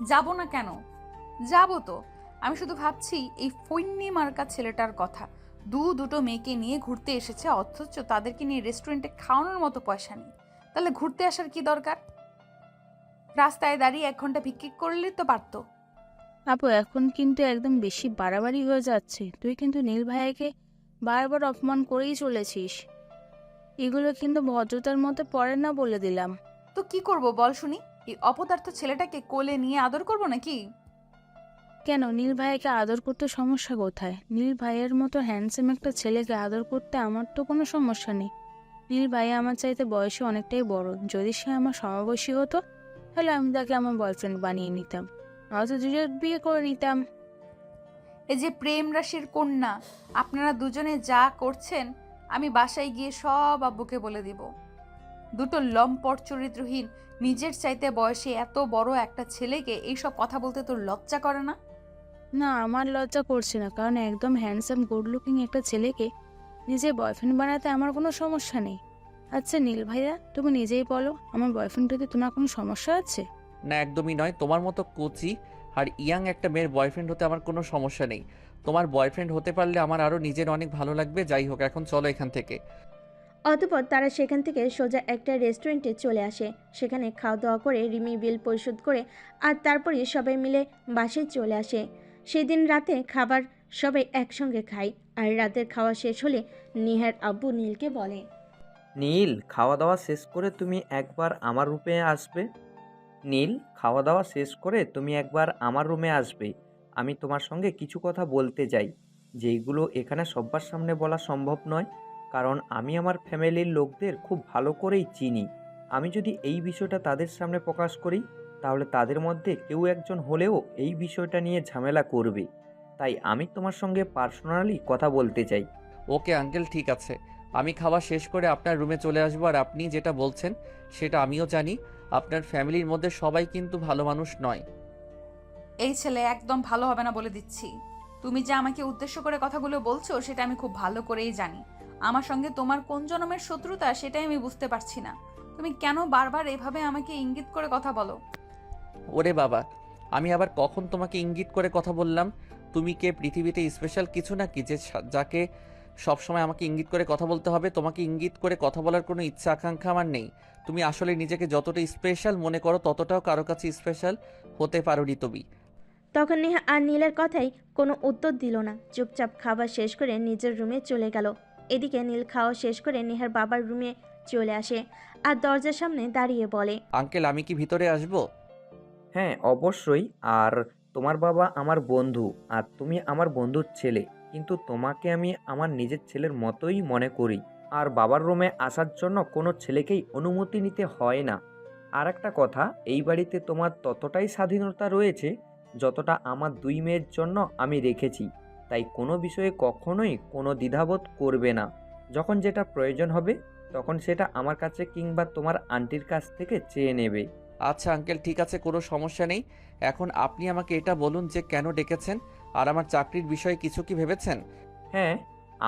যাব না কেন? যাব তো। আমি শুধু ভাবছি এই ফৈন্নি মার্কা ছেলেটার কথা। দুটো মেয়েকে নিয়ে ঘুরতে এসেছে, অথচ তাদেরকে নিয়ে রেস্টুরেন্টে খাওয়ানোর মতো পয়সা নেই। তাহলে ঘুরতে আসার কি দরকার? রাস্তায় দাঁড়িয়ে 1 ঘন্টা ভিক্ষিক করলে তো পারতো। আপু, এখন কিন্তু একদম বেশি বাড়াবাড়ি হয়ে যাচ্ছে। তুই কিন্তু নীল ভাইয়াকে বারবার অপমান করেই চলেছিস। এগুলো কিন্তু ভদ্রতার মধ্যে পড়ে না, বলে দিলাম। তো কি করব বল শুনি? এই অপদার্থ ছেলেটাকে কোলে নিয়ে আদর করব নাকি? কেন, নীল ভাইয়াকে আদর করতে সমস্যা কোথায়? নীল ভাইয়ের মতো হ্যান্ডসাম একটা ছেলেকে আদর করতে আমার তো কোনো সমস্যা নেই। নীল ভাইয়া আমার চাইতে বয়সে অনেকটাই বড়। যদি সে আমার সমবয়সী হতো তাহলে আমি তাকে আমার বয়ফ্রেন্ড বানিয়ে নিতাম, নয়তো দুজন বিয়ে করে নিতাম। এই যে প্রেম রাশির কন্যা, আপনারা দুজনে যা করছেন আমি বাসায় গিয়ে সব আব্বুকে বলে দিব। দুটো লম্পট চরিত্রহীন, নিজের চাইতে বয়সে এত বড় একটা ছেলেকে এইসব কথা বলতে তোর লজ্জা করে না? না, আমার লজ্জা করছে না, কারণ একদম হ্যান্ডসাম গুড লুকিং একটা ছেলেকে নিজের বয়ফ্রেন্ড বানাতে আমার কোনো সমস্যা নেই। আচ্ছা নীল ভাইয়া, তুমি নিজেই বলো, আমার বয়ফ্রেন্ড হতে তোমার কোনো সমস্যা আছে? না, একদমই নয়। তোমার মতো কোচি আর ইয়াং একটা মেয়ের বয়ফ্রেন্ড হতে আমার কোনো সমস্যা নেই। তোমার বয়ফ্রেন্ড হতে পারলে আমার আরও নিজের অনেক ভালো লাগবে। যাই হোক, এখন চলো এখান থেকে। অতঃপর তারা সেখান থেকে সোজা একটা রেস্টুরেন্টে চলে আসে। সেখানে খাওয়া দাওয়া করে রিমি বিল পরিশোধ করে আর তারপরে সবাই মিলে বাসায় চলে আসে। সেদিন রাতে খাবার সবাই একসঙ্গে খায়। আর রাতের খাওয়া শেষ হলে নিহার আব্বু নীলকে বলে, নীল, খাওয়া দাওয়া শেষ করে তুমি একবার আমার রুমে আসবে। নীল, খাওয়া দাওয়া শেষ করে তুমি একবার আমার রুমে আসবে। আমি তোমার সঙ্গে কিছু কথা বলতে চাই, যেইগুলো এখানে সবার সামনে বলা সম্ভব নয়, কারণ আমি আমার ফ্যামিলির লোকদের খুব ভালো করেই চিনি। আমি যদি এই বিষয়টা তাদের সামনে প্রকাশ করি তাহলে তাদের মধ্যে কেউ একজন হলেও এই বিষয়টা নিয়ে ঝামেলা করবে। তাই আমি তোমার সঙ্গে পার্সোনালি কথা বলতে চাই। ওকে আঙ্কেল, ঠিক আছে। আমি খাওয়া শেষ করে আপনার রুমে চলে আসবো। আর আপনি যেটা বলছেন সেটা আমিও জানি। আপনার ফ্যামিলির মধ্যে সবাই কিন্তু ভালো মানুষ নয়। এই ছেলে একদম ভালো হবে না বলে দিচ্ছি। তুমি যে আমাকে উদ্দেশ্য করে কথাগুলো বলছো সেটা আমি খুব ভালো করেই জানি। আমার সঙ্গে তোমার কোন জন্মের শত্রুতা সেটাই আমি বুঝতে পারছি না। তুমি কেন বারবার এভাবে আমাকে ইঙ্গিত করে কথা বলো? ওরে বাবা, আমি আবার কখন তোমাকে ইঙ্গিত করে কথা বললাম? তুমি কে, পৃথিবীতে স্পেশাল কিছু নাকি যে যাকে সবসময় আমাকে ইঙ্গিত করে কথা বলতে হবে? তোমাকে ইঙ্গিত করে কথা বলার কোনো ইচ্ছা আকাঙ্ক্ষা আমার নেই। তুমি আসলে নিজেকে যতটা স্পেশাল মনে করো ততটাও কারো কাছে স্পেশাল হতে পারোনি তুমি। তখন নেহা আর নীলের কথাই কোনো উত্তর দিল না। চুপচাপ খাবার শেষ করে নিজের রুমে চলে গেল। এদিকে নীল খাওয়া শেষ করে নেহার বাবার রুমে চলে আসে আর দরজার সামনে দাঁড়িয়ে বলে, আঙ্কেল, আমি কি ভিতরে আসবো? হ্যাঁ, অবশ্যই। আর তোমার বাবা আমার বন্ধু, আর তুমি আমার বন্ধুর ছেলে, কিন্তু তোমাকে আমি আমার নিজের ছেলের মতোই মনে করি। আর বাবার রুমে আসার জন্য কোনো ছেলেকেই অনুমতি নিতে হয় না। আর একটা কথা, এই বাড়িতে তোমার ততটাই স্বাধীনতা রয়েছে যতটা আমার 2 মেয়ের জন্য আমি রেখেছি। তাই কোনো বিষয়ে কখনোই কোনো দ্বিধাবোধ করবে না। যখন যেটা প্রয়োজন হবে তখন সেটা আমার কাছে কিংবা তোমার আন্টির কাছ থেকে চেয়ে নেবে। আচ্ছা আঙ্কেল, ঠিক আছে, কোনো সমস্যা নেই। এখন আপনি আমাকে এটা বলুন যে কেন ডেকেছেন, আর আমার চাকরির বিষয়ে কিছু কি ভেবেছেন? হ্যাঁ,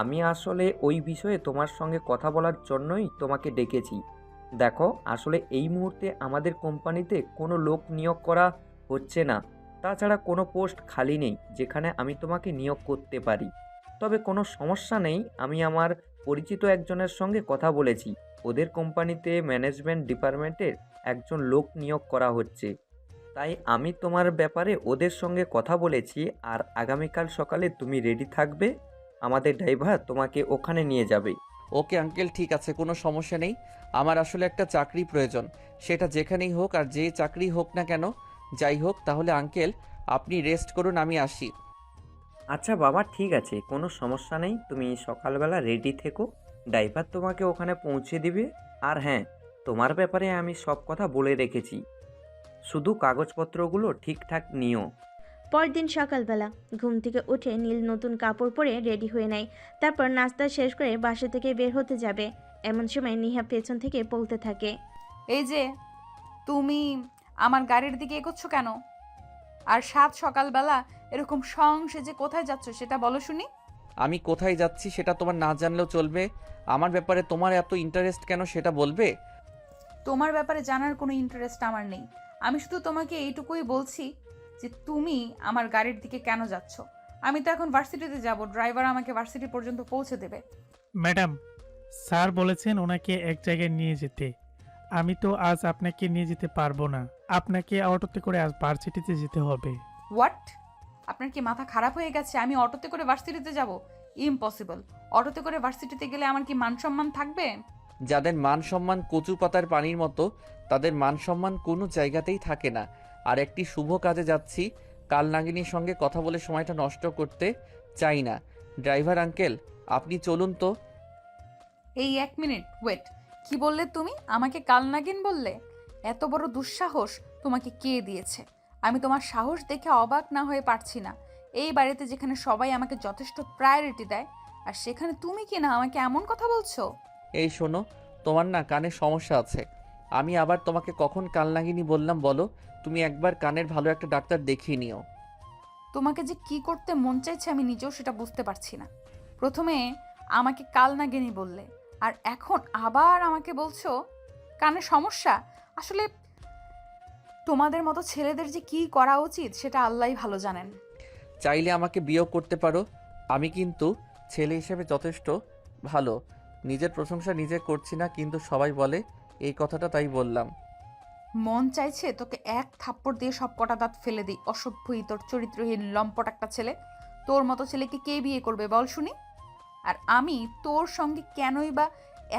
আমি আসলে ওই বিষয়ে তোমার সঙ্গে কথা বলার জন্যই তোমাকে ডেকেছি। দেখো, আসলে এই মুহূর্তে আমাদের কোম্পানিতে কোনো লোক নিয়োগ করা হচ্ছে না। তাছাড়া কোনো পোস্ট খালি নেই যেখানে আমি তোমাকে নিয়োগ করতে পারি। তবে কোনো সমস্যা নেই, আমি আমার পরিচিত একজনের সঙ্গে কথা বলেছি। ওদের কোম্পানিতে ম্যানেজমেন্ট ডিপার্টমেন্টের একজন লোক নিয়োগ করা হচ্ছে। তাই আমি তোমার ব্যাপারে ওদের সঙ্গে কথা বলেছি। আর আগামীকাল সকালে তুমি রেডি থাকবে, আমাদের ড্রাইভার তোমাকে ওখানে নিয়ে যাবে। ওকে আঙ্কেল, ঠিক আছে, কোনো সমস্যা নেই। আমার আসলে একটা চাকরি প্রয়োজন, সেটা যেখানেই হোক আর যে চাকরি হোক না কেন। যাই হোক, তাহলে আঙ্কেল আপনি রেস্ট করুন, আমি আসি। আচ্ছা বাবা, ঠিক আছে, কোনো সমস্যা নেই। তুমি সকালবেলা রেডি থেকো, ড্রাইভার তোমাকে ওখানে পৌঁছে দিবে। আর হ্যাঁ, তোমার ব্যাপারে আমি সব কথা বলে রেখেছি, শুধু কাগজপত্রগুলো ঠিকঠাক নিও। পরের দিন সকালবেলা ঘুম থেকে উঠে নীল নতুন কাপড় পরে রেডি হয়ে নেয়। তারপর নাস্তা শেষ করে বাসা থেকে বের হতে যাবে। এমন সময় নিহা পেছন থেকে বলতে থাকে, এই যে তুমি আমার গাড়ির দিকে এগোচ্ছ কেন? আর সাত সকালবেলা এরকম সেজে কোথায় যাচ্ছ সেটা বলো শুনি। আমি কোথায় যাচ্ছি সেটা তোমার না জানলেও চলবে। আমার ব্যাপারে তোমার এত ইন্টারেস্ট কেন সেটা বলবে? তোমার ব্যাপারে জানার কোনো ইন্টারেস্ট আমার নেই। আমি শুধু তোমাকে এইটুকুই বলছি যে তুমি আমার গাড়ির দিকে কেন যাচ্ছ। আমি তো এখন ভার্সিটিতে যাব, ড্রাইভার আমাকে ভার্সিটি পর্যন্ত পৌঁছে দেবে। ম্যাডাম, স্যার বলেছেন ওনাকে এক জায়গায় নিয়ে যেতে। আমি তো আজ আপনাকে নিয়ে যেতে পারবো না। আপনাকে অটোতে করে আজ ভার্সিটিতে যেতে হবে। হোয়াট? আপনার কি মাথা খারাপ হয়ে গেছে? আমি অটোতে করে ভার্সিটিতে যাব? ইম্পসিবল। অটোতে করে ভার্সিটিতে গেলে আমার কি মান সম্মান থাকবে? যাদের মান সম্মান কচু পাতার পানির মতো, তাদের মান সম্মান কোনো জায়গাতেই থাকে না। আর একটি শুভ কাজে যাচ্ছি, কাল নাগিনীর সঙ্গে কথা বলে সময়টা নষ্ট করতে চাই না। ড্রাইভার আঙ্কেল, আপনি চলুন তো। এই 1 মিনিট ওয়েট। কি বললে তুমি? আমাকে কালনাগিন বললে? এত বড় দুঃসাহস তোমাকে কে দিয়েছে? আমি তোমার সাহস দেখে অবাক না হয়ে পারছি না। এই বাড়িতে যেখানে সবাই আমাকে যথেষ্ট প্রায়োরিটি দেয়, আর সেখানে তুমি কি না আমাকে এমন কথা বলছো? এই শোনো, তোমার না কানের সমস্যা আছে। আমি আবার তোমাকে কখন কাল নাগিনী বললাম বলো? তুমি একবার কানের ভালো একটা ডাক্তার দেখিয়ে নিও। তোমাকে যে কি করতে মন চাইছে আমি নিজেও সেটা বুঝতে পারছি না। প্রথমে আমাকে কালনাগিনী বললে, আর এখন আবার আমাকে বলছো কানে সমস্যা। আসলে তোমাদের মতো ছেলেদের যে কি করা উচিত সেটা আল্লাহই ভালো জানেন। চাইলে আমাকে বিয়েও করতে পারো। আমি কিন্তু ছেলে হিসেবে যথেষ্ট ভালো। নিজের প্রশংসা নিজে করছি না, কিন্তু সবাই বলে এই কথাটা, তাই বললাম। মন চাইছে তোকে এক থাপ্পড় দিয়ে সব কটা দাঁত ফেলে দিই। অসভ্যই তোর চরিত্রহীন লম্পট একটা ছেলে। তোর মতো ছেলেকে কে বিয়ে করবে বল শুনি? আর আমি তোর সঙ্গে কেনই বা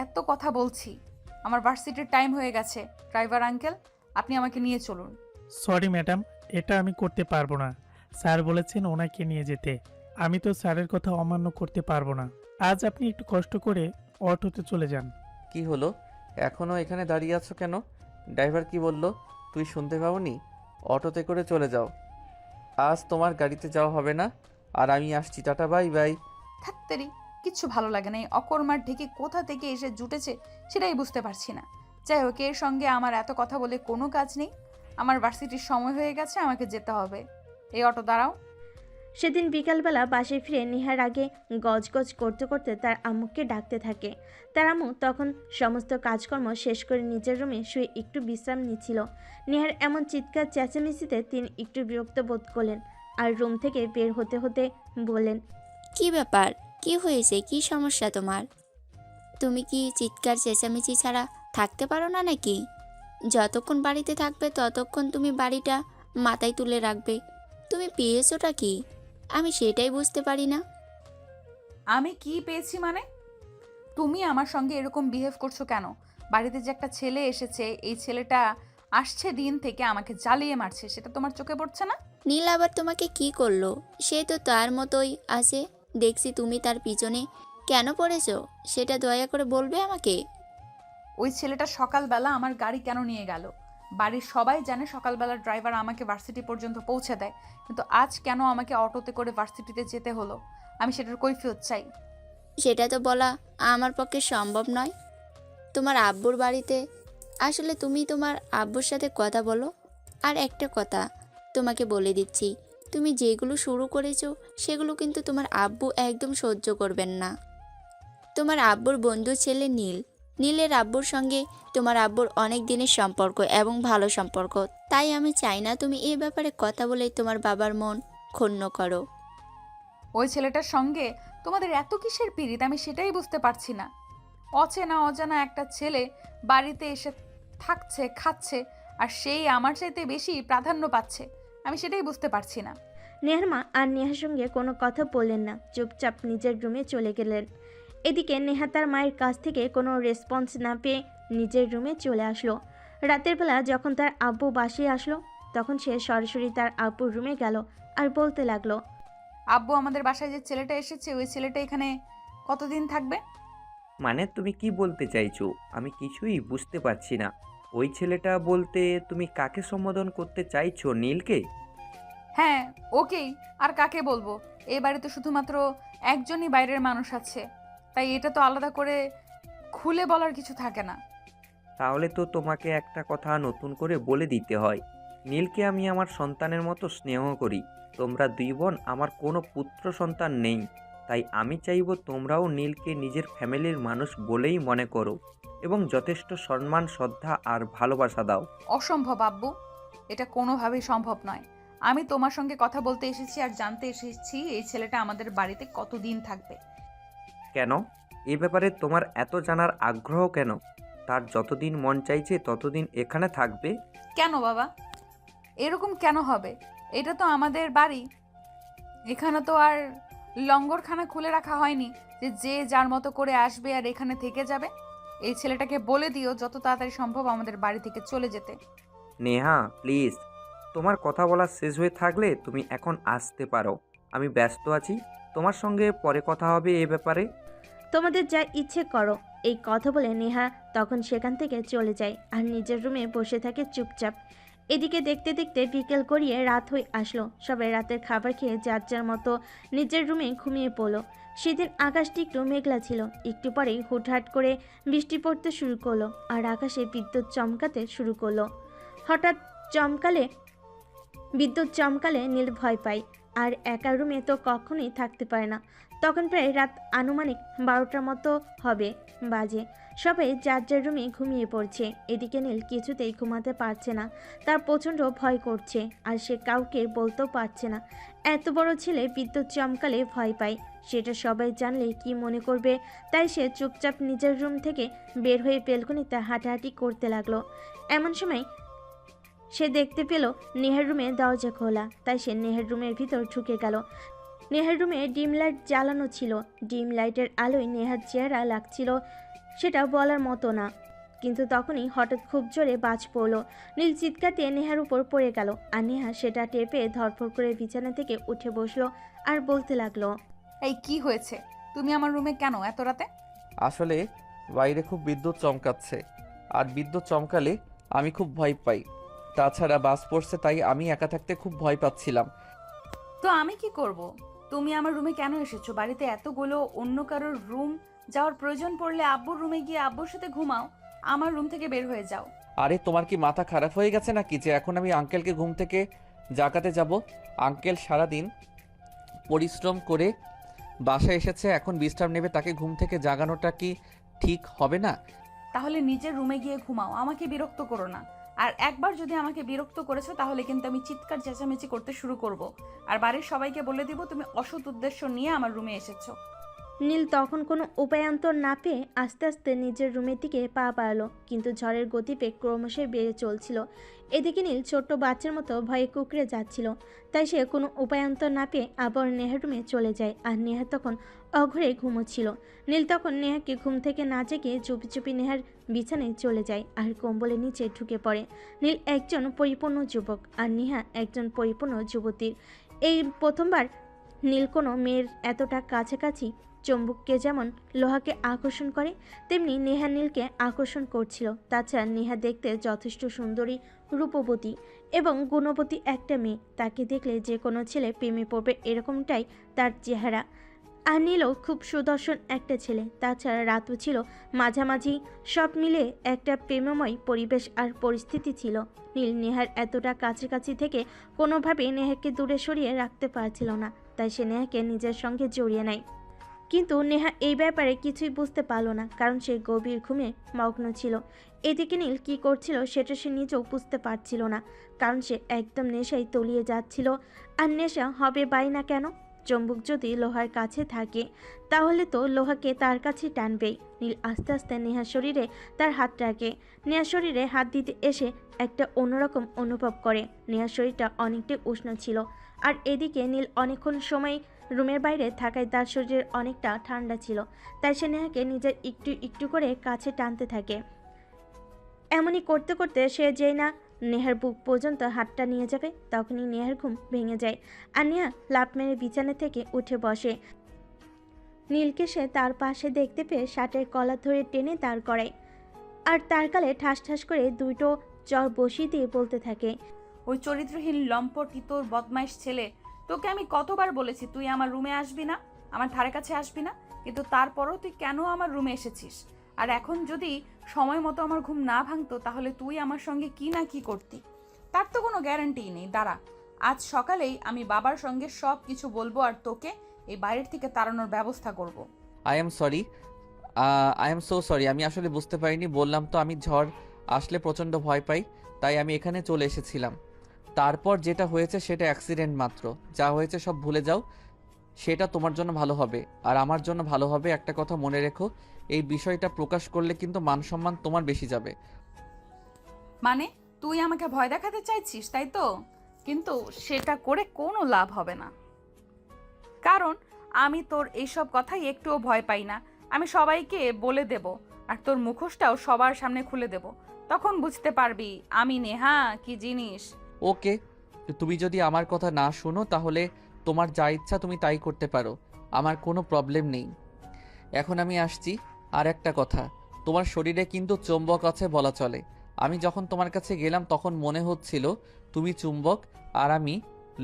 এত কথা বলছি? আমার ভার্সিটির টাইম হয়ে গেছে। ড্রাইভার আঙ্কেল, আপনি আমাকে নিয়ে চলুন। সরি ম্যাডাম, এটা আমি করতে পারবো না। স্যার বলেছেন ওনাকে নিয়ে যেতে। আমি তো স্যারের কথা অমান্য করতে পারবো না। আজ আপনি একটু কষ্ট করে অটোতে চলে যান। কি হলো, এখনও এখানে দাঁড়িয়ে আছো কেন? ড্রাইভার কি বললো তুই শুনতে পাওনি? অটোতে করে চলে যাও। আজ তোমার গাড়িতে যাওয়া হবে না। আর আমি আসছি, টাটা, বাই বাই। থাকতেরই কিচ্ছু ভালো লাগে না। এই অকর্মার ঢেকে কোথা থেকে এসে জুটেছে সেটাই বুঝতে পারছি না। যাই হোক, এর সঙ্গে আমার এত কথা বলে কোনো কাজ নেই। আমার ভার্সিটির সময় হয়ে গেছে, আমাকে যেতে হবে। এই অটো দাঁড়াও। সেদিন বিকালবেলা বাসায় ফিরে নেহার আগে গজগজ করতে করতে তার আম্মুকে ডাকতে থাকে। তার আম্মু তখন সমস্ত কাজকর্ম শেষ করে নিজের রুমে শুয়ে একটু বিশ্রাম নিচ্ছিল। নেহার এমন চিৎকার চেঁচামেচিতে তিনি একটু বিরক্ত বোধ করলেন আর রুম থেকে বের হতে হতে বললেন, কি ব্যাপার? কি হয়েছে? কি সমস্যা তোমার? তুমি কি চিৎকার চেঁচামেচি ছাড়া থাকতে পারো না নাকি? যতক্ষণ বাড়িতে থাকবে ততক্ষণ তুমি বাড়িটা মাথায় তুলে রাখবে। তুমি পেয়েছোটা কি? আমি সেটাই বুঝতে পারি না। আমি কি পেয়েছি মানে? তুমি আমার সঙ্গে এরকম বিহেভ করছো কেন? বাড়িতে যে একটা ছেলে এসেছে, এই ছেলেটা আসছে দিন থেকে আমাকে জ্বালিয়ে মারছে, সেটা তোমার চোখে পড়ছে না? নীল আবার তোমাকে কি করলো? সে তো তার মতোই আছে। দেখছি তুমি তার পিছনে কেন পড়েছো সেটা দয়া করে বলবে আমাকে। ওই ছেলেটা সকালবেলা আমার গাড়ি কেন নিয়ে গেল? বাড়ির সবাই জানে সকালবেলা ড্রাইভার আমাকে ভার্সিটি পর্যন্ত পৌঁছে দেয়, কিন্তু আজ কেন আমাকে অটোতে করে ভার্সিটিতে যেতে হলো? আমি সেটার কৈফিয়ত চাই। সেটা তো বলা আমার পক্ষে সম্ভব নয়। তোমার আব্বুর বাড়িতে আসলে তুমি তোমার আব্বুর সাথে কথা বলো। আর একটা কথা তোমাকে বলে দিচ্ছি, তুমি যেগুলো শুরু করেছো সেগুলো কিন্তু তোমার আব্বু একদম সহ্য করবেন না। তোমার আব্বুর বন্ধু ছেলে নীল, নীলের আব্বুর সঙ্গে তোমার আব্বুর অনেক দিনের সম্পর্ক এবং ভালো সম্পর্ক। তাই আমি চাই না তুমি এই ব্যাপারে কথা বলে তোমার বাবার মন ক্ষুণ্ণ করো। ওই ছেলেটার সঙ্গে তোমাদের এত কিসের পীড়িত আমি সেটাই বুঝতে পারছি না। অচেনা অজানা একটা ছেলে বাড়িতে এসে থাকছে, খাচ্ছে, আর সেই আমার চাইতে বেশি প্রাধান্য পাচ্ছে। আমি সেটাই বুঝতে পারছি না। নেহার মা আর নেহার সঙ্গে কোনো কথা বললেন না, চুপচাপ নিজের রুমে চলে গেলেন। এদিকে নেহা তার মায়ের কাছ থেকে কোনো রেসপন্স না পেয়ে নিজের রুমে চলে আসলো। রাতের বেলা যখন তার আব্বু বাসায় আসলো, তখন সে সরাসরি তার আব্বুর রুমে গেল আর বলতে লাগলো, আব্বু, আমাদের বাসায় যে ছেলেটা এসেছে, ওই ছেলেটা এখানে কতদিন থাকবে? মানে তুমি কি বলতে চাইছো? আমি কিছুই বুঝতে পারছি না। ওই ছেলেটা বলতে তুমি কাকে সম্বোধন করতে চাইছো? নীলকে? হ্যাঁ, ওকেই। আর কাকে বলবো? এই বাড়িতে শুধুমাত্র একজনই বাইরের মানুষ আছে, তাই এটা তো আলাদা করে খুলে বলার কিছু থাকে না। তাহলে তো তোমাকে একটা কথা নতুন করে বলে দিতে হয়। নীলকে আমি আমার সন্তানের মতো স্নেহ করি। তোমরা দুই বোন আমার কোনো পুত্র সন্তান নেই, তাই আমি চাইবো তোমরাও নীলকে নিজের ফ্যামিলির মানুষ বলেই মনে করো এবং যথেষ্ট সম্মান, শ্রদ্ধা আর ভালোবাসা দাও। অসম্ভব আব্বু, এটা কোনোভাবেই সম্ভব নয়। আমি তোমার সঙ্গে কথা বলতে এসেছি আর জানতে এসেছি এই ছেলেটা আমাদের বাড়িতে কতদিন থাকবে। কেন? এ ব্যাপারে তোমার এত জানার আগ্রহ কেন? তার যতদিন মন চাইছে ততদিন এখানে থাকবে। কেন বাবা, এরকম কেন হবে? এটা তো আমাদের বাড়ি, এখানে তো আর লঙ্গরখানা খুলে রাখা হয়নি যে যে যার মতো করে আসবে আর এখানে থেকে যাবে। এই ছেলেটাকে বলে দিও যত তাড়াতাড়ি সম্ভব আমাদের বাড়ি থেকে চলে যেতে। নেহা প্লিজ, তোমার কথা বলা শেষ হয়ে থাকলে তুমি এখন আসতে পারো। আমি ব্যস্ত আছি, তোমার সঙ্গে পরে কথা হবে এ ব্যাপারে। তোমাদের যা ইচ্ছে করো। এই কথা বলে নেহা তখন সেখান থেকে চলে যায় আর নিজের রুমে বসে থাকে চুপচাপ। এদিকে দেখতে দেখতে বিকেল গড়িয়ে রাত হয়ে আসলো। সবাই রাতের খাবার খেয়ে যার যার মতো নিজের রুমে ঘুমিয়ে পড়লো। সেদিন আকাশটি একটু মেঘলা ছিল, একটু পরেই হুটহাট করে বৃষ্টি পড়তে শুরু করলো আর আকাশে বিদ্যুৎ চমকাতে শুরু করলো। হঠাৎ বিদ্যুৎ চমকালে নীল ভয় পায় আর একা রুমে তো কখনোই থাকতে পারে না। তখন প্রায় রাত আনুমানিক 12টার মতো হবে বাজে। সবাই যার যার রুমে ঘুমিয়ে পড়ছে। এদিকে নীল কিছুতেই ঘুমাতে পারছে না, তার প্রচণ্ড ভয় করছে আর সে কাউকে বলতেও পারছে না। এত বড় ছেলে বিদ্যুৎ চমকালে ভয় পায়, সেটা সবাই জানলে কি মনে করবে। তাই সে চুপচাপ নিজের রুম থেকে বের হয়ে বেলকনিতে হাঁটাহাঁটি করতে লাগলো। এমন সময় সে দেখতে পেল নেহার রুমে দরজা খোলা, তাই সে নেহার রুমের ভিতর ঢুকে গেল। নেহার রুমে ডিম লাইট জ্বালানো ছিল। ডিম লাইটের আলোয় নেহার চেহারা লাগছিল সেটা বলার মতো না। কিন্তু তখনই হঠাৎ খুব জোরে বাজ পড়ল। নীল চিৎকার দিয়ে নেহার উপর পড়ে গেল আর নেহা সেটা টেপে ধরফর করে বিছানা থেকে উঠে বসলো আর বলতে লাগলো, এই কি হয়েছে? তুমি আমার রুমে কেন এত রাতে? আসলে বাইরে খুব বিদ্যুৎ চমকাচ্ছে, আর বিদ্যুৎ চমকালে আমি খুব ভয় পাই। তাছাড়া বাস পড়ছে, তাই আমি একা থাকতে খুব ভয় পাচ্ছিলাম। তো আমি কি করব? তুমি আমার রুমে কেন এসেছো? বাড়িতে এতগুলো, অন্য কারোর রুম যাওয়ার প্রয়োজন পড়লে আব্বুর রুমে গিয়ে আব্বুর সাথে ঘুমাও, আমার রুম থেকে বের হয়ে যাও। আরে তোমার কি মাথা খারাপ হয়ে গেছে নাকি যে এখন আমি আঙ্কেলকে ঘুম থেকে জাগাতে যাব? আঙ্কেল সারাদিন পরিশ্রম করে বাসায় এসেছে, এখন বিশ্রাম নেবে, তাকে ঘুম থেকে জাগানোটা কি ঠিক হবে না? তাহলে নিজের রুমে গিয়ে ঘুমাও, আমাকে বিরক্ত করো না। আর একবার যদি আমাকে বিরক্ত করেছো তাহলে কিন্তু আমি চিৎকার চেঁচামেচি করতে শুরু করব আর বাড়ির সবাইকে বলে দিব তুমি অসৎ উদ্দেশ্য নিয়ে আমার রুমে এসেছো। নীল তখন কোনো উপায়ান্তর না পেয়ে আস্তে আস্তে নিজের রুমের দিকে পা বাড়ালো, কিন্তু ঝড়ের গতিবেগ ক্রমশই বেড়ে চলছিল। এদিকে নীল ছোট্ট বাচ্চার মতো ভয়ে কুঁকড়ে যাচ্ছিল, তাই সে কোনো উপায়ান্তর না পেয়ে আবার নেহার রুমে চলে যায়। আর নেহা তখন অঘরে ঘুমোচ্ছিল। নীল তখন নেহাকে ঘুম থেকে না জেগে চুপি চুপি নেহার বিছানায় চলে যায় আর কম্বলের নিচে ঢুকে পড়ে। নীল একজন পরিপূর্ণ যুবক আর নেহা একজন পরিপূর্ণ যুবতীর। এই প্রথমবার নীল কোনো মেয়ের এতটা কাছাকাছি। চুম্বককে যেমন লোহাকে আকর্ষণ করে, তেমনি নেহা নীলকে আকর্ষণ করছিল। তাছাড়া নেহা দেখতে যথেষ্ট সুন্দরী, রূপবতী এবং গুণবতী একটা মেয়ে। তাকে দেখলে যে কোনো ছেলে প্রেমে পড়বে, এরকমটাই তার চেহারা। আর নীলও খুব সুদর্শন একটা ছেলে। তাছাড়া রাতও ছিল মাঝামাঝি, সব মিলে একটা প্রেমময় পরিবেশ আর পরিস্থিতি ছিল। নীল নেহার এতটা কাছাকাছি থেকে কোনোভাবেই নেহাকে দূরে সরিয়ে রাখতে পারছিল না, তাই সে নেহাকে নিজের সঙ্গে জড়িয়ে নেয়। কিন্তু নেহা এই ব্যাপারে কিছুই বুঝতে পারল না, কারণ সে গভীর ঘুমে মগ্ন ছিল। এদিকে নীল কী করছিল সেটা সে নিজেও বুঝতে পারছিল না, কারণ সে একদম নেশায় তলিয়ে যাচ্ছিল। আর নেশা হবে বাই না কেন? চুম্বক যদি লোহার কাছে থাকে তাহলে তো লোহাকে তার কাছে টানবেই। নীল আস্তে আস্তে নেহার শরীরে তার হাত রাখে। নেহার শরীরে হাত দিতে এসে একটা অন্যরকম অনুভব করে। নেহার শরীরটা অনেকটাই উষ্ণ ছিল। আর এদিকে নীল অনেকক্ষণ সময় রুমের বাইরে থাকায় তার শরীরের অনেকটা ঠান্ডা ছিল, তাই সে নেহাকে নিজের একটু একটু করে কাছে টানতে থাকে। এমনই করতে করতে সে যেই না নেহার বুক পর্যন্ত হাতটা নিয়ে যাবে, তখনই নেহার ঘুম ভেঙে যায় আর নেহা লাফ মেরে বিছানা থেকে উঠে বসে। নীলকে সে তার পাশে দেখতে পেয়ে শার্টের কলার ধরে টেনে দাঁড় করায় আর তার গালে ঠাস ঠাস করে দুটো চর বসিয়ে দিয়ে বলতে থাকে, ওই চরিত্রহীন লম্পট ইতর বদমাইশ ছেলে, তোকে আমি কতবার বলেছি তুই আমার রুমে আসবি না, আমার ধারে কাছে আসবি না, কিন্তু তারপরও তুই কেন আমার রুমে এসেছিস? আর এখন যদি সময় মতো আমার ঘুম না ভাঙতো তাহলে তুই আমার সঙ্গে কি না কি করতি। তার তো কোনো গ্যারান্টি নেই। দাঁড়া, আজ সকালেই আমি বাবার সঙ্গে সব কিছু বলবো আর তোকে এই বাইরের থেকে তাড়ানোর ব্যবস্থা করব। I am sorry, I am so sorry. আমি আসলে বুঝতে পারিনি, বললাম তো আমি ঝড় আসলে প্রচণ্ড ভয় পাই, তাই আমি এখানে চলে এসেছিলাম। তারপর যেটা হয়েছে সেটা অ্যাক্সিডেন্ট মাত্র, যা হয়েছে সব ভুলে যাও। সেটা তোমার জন্য ভালো হবে আর আমার জন্য ভালো হবে। একটা কথা মনে রেখো, এই বিষয়টা প্রকাশ করলে কিন্তু মান সম্মান তোমার বেশি যাবে। মানে তুই আমাকে ভয় দেখাতে চাইছিস, তাই তো? কিন্তু সেটা করে কোনো লাভ হবে না, কারণ আমি তোর এইসব কথাই একটুও ভয় পাই না। আমি সবাইকে বলে দেব আর তোর মুখোশটাও সবার সামনে খুলে দেব। তখন বুঝতে পারবি আমি নেহা কি জিনিস। ওকে, তুমি যদি আমার কথা না শোনো তাহলে তোমার যা ইচ্ছা তুমি তাই করতে পারো, আমার কোনো প্রবলেম নেই। এখন আমি আসছি। আর একটা কথা, তোমার শরীরে কিন্তু চুম্বক আছে বলা চলে। আমি যখন তোমার কাছে গেলাম তখন মনে হচ্ছিল তুমি চুম্বক আর আমি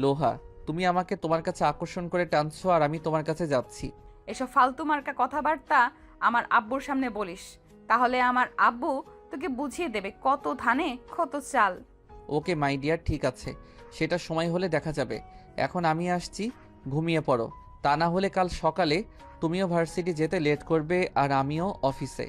লোহা। তুমি আমাকে তোমার কাছে আকর্ষণ করে টানছো আর আমি তোমার কাছে যাচ্ছি। এসব ফালতু মার্কা কথাবার্তা আমার আব্বুর সামনে বলিস, তাহলে আমার আব্বু তোকে বুঝিয়ে দেবে কত ধানে কত চাল। ওকে মাই ডিয়ার, ঠিক আছে, সেটা সময় হলে দেখা যাবে। এখন আমি আসছি, ঘুমিয়ে পড়ো। তা না হলে কাল সকালে তুমিও ভার্সিটি যেতে লেট করবে আর আমিও অফিসে।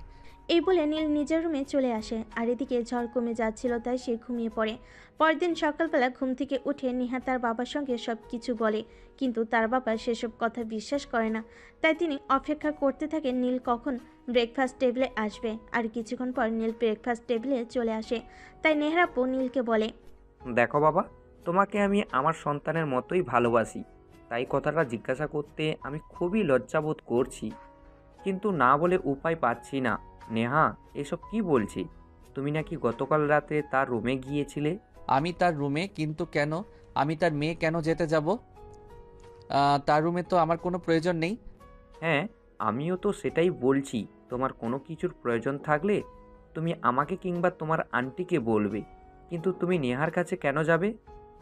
এই বলে নীল নিজের রুমে চলে আসে আর এদিকে ঝড় কমে যাচ্ছিল, তাই সে ঘুমিয়ে পড়ে। পরদিন সকালবেলা ঘুম থেকে উঠে নেহা তার বাবার সঙ্গে সব কিছু বলে, কিন্তু তার বাবা সেসব কথা বিশ্বাস করে না। তাই তিনি অপেক্ষা করতে থাকেন নীল কখন ব্রেকফাস্ট টেবিলে আসবে। আর কিছুক্ষণ পর নীল ব্রেকফাস্ট টেবিলে চলে আসে। তাই নেহার আপু নীলকে বলে, দেখো বাবা, তোমাকে আমি আমার সন্তানের মতোই ভালোবাসি, তাই কথাটা জিজ্ঞাসা করতে আমি খুবই লজ্জাবোধ করছি, কিন্তু না বলে উপায় পাচ্ছি না। নেহা, এসব কি বলছি? তুমি নাকি গতকাল রাতে তার রুমে গিয়েছিলে? আমি তার রুমে? কিন্তু কেন? আমি তার মেয়ে কেন যেতে যাব? তার রুমে তো আমার কোনো প্রয়োজন নেই। হ্যাঁ, আমিও তো সেটাই বলছি। তোমার কোনো কিছুর প্রয়োজন থাকলে তুমি আমাকে কিংবা তোমার আন্টিকে বলবে, কিন্তু তুমি নেহার কাছে কেন যাবে?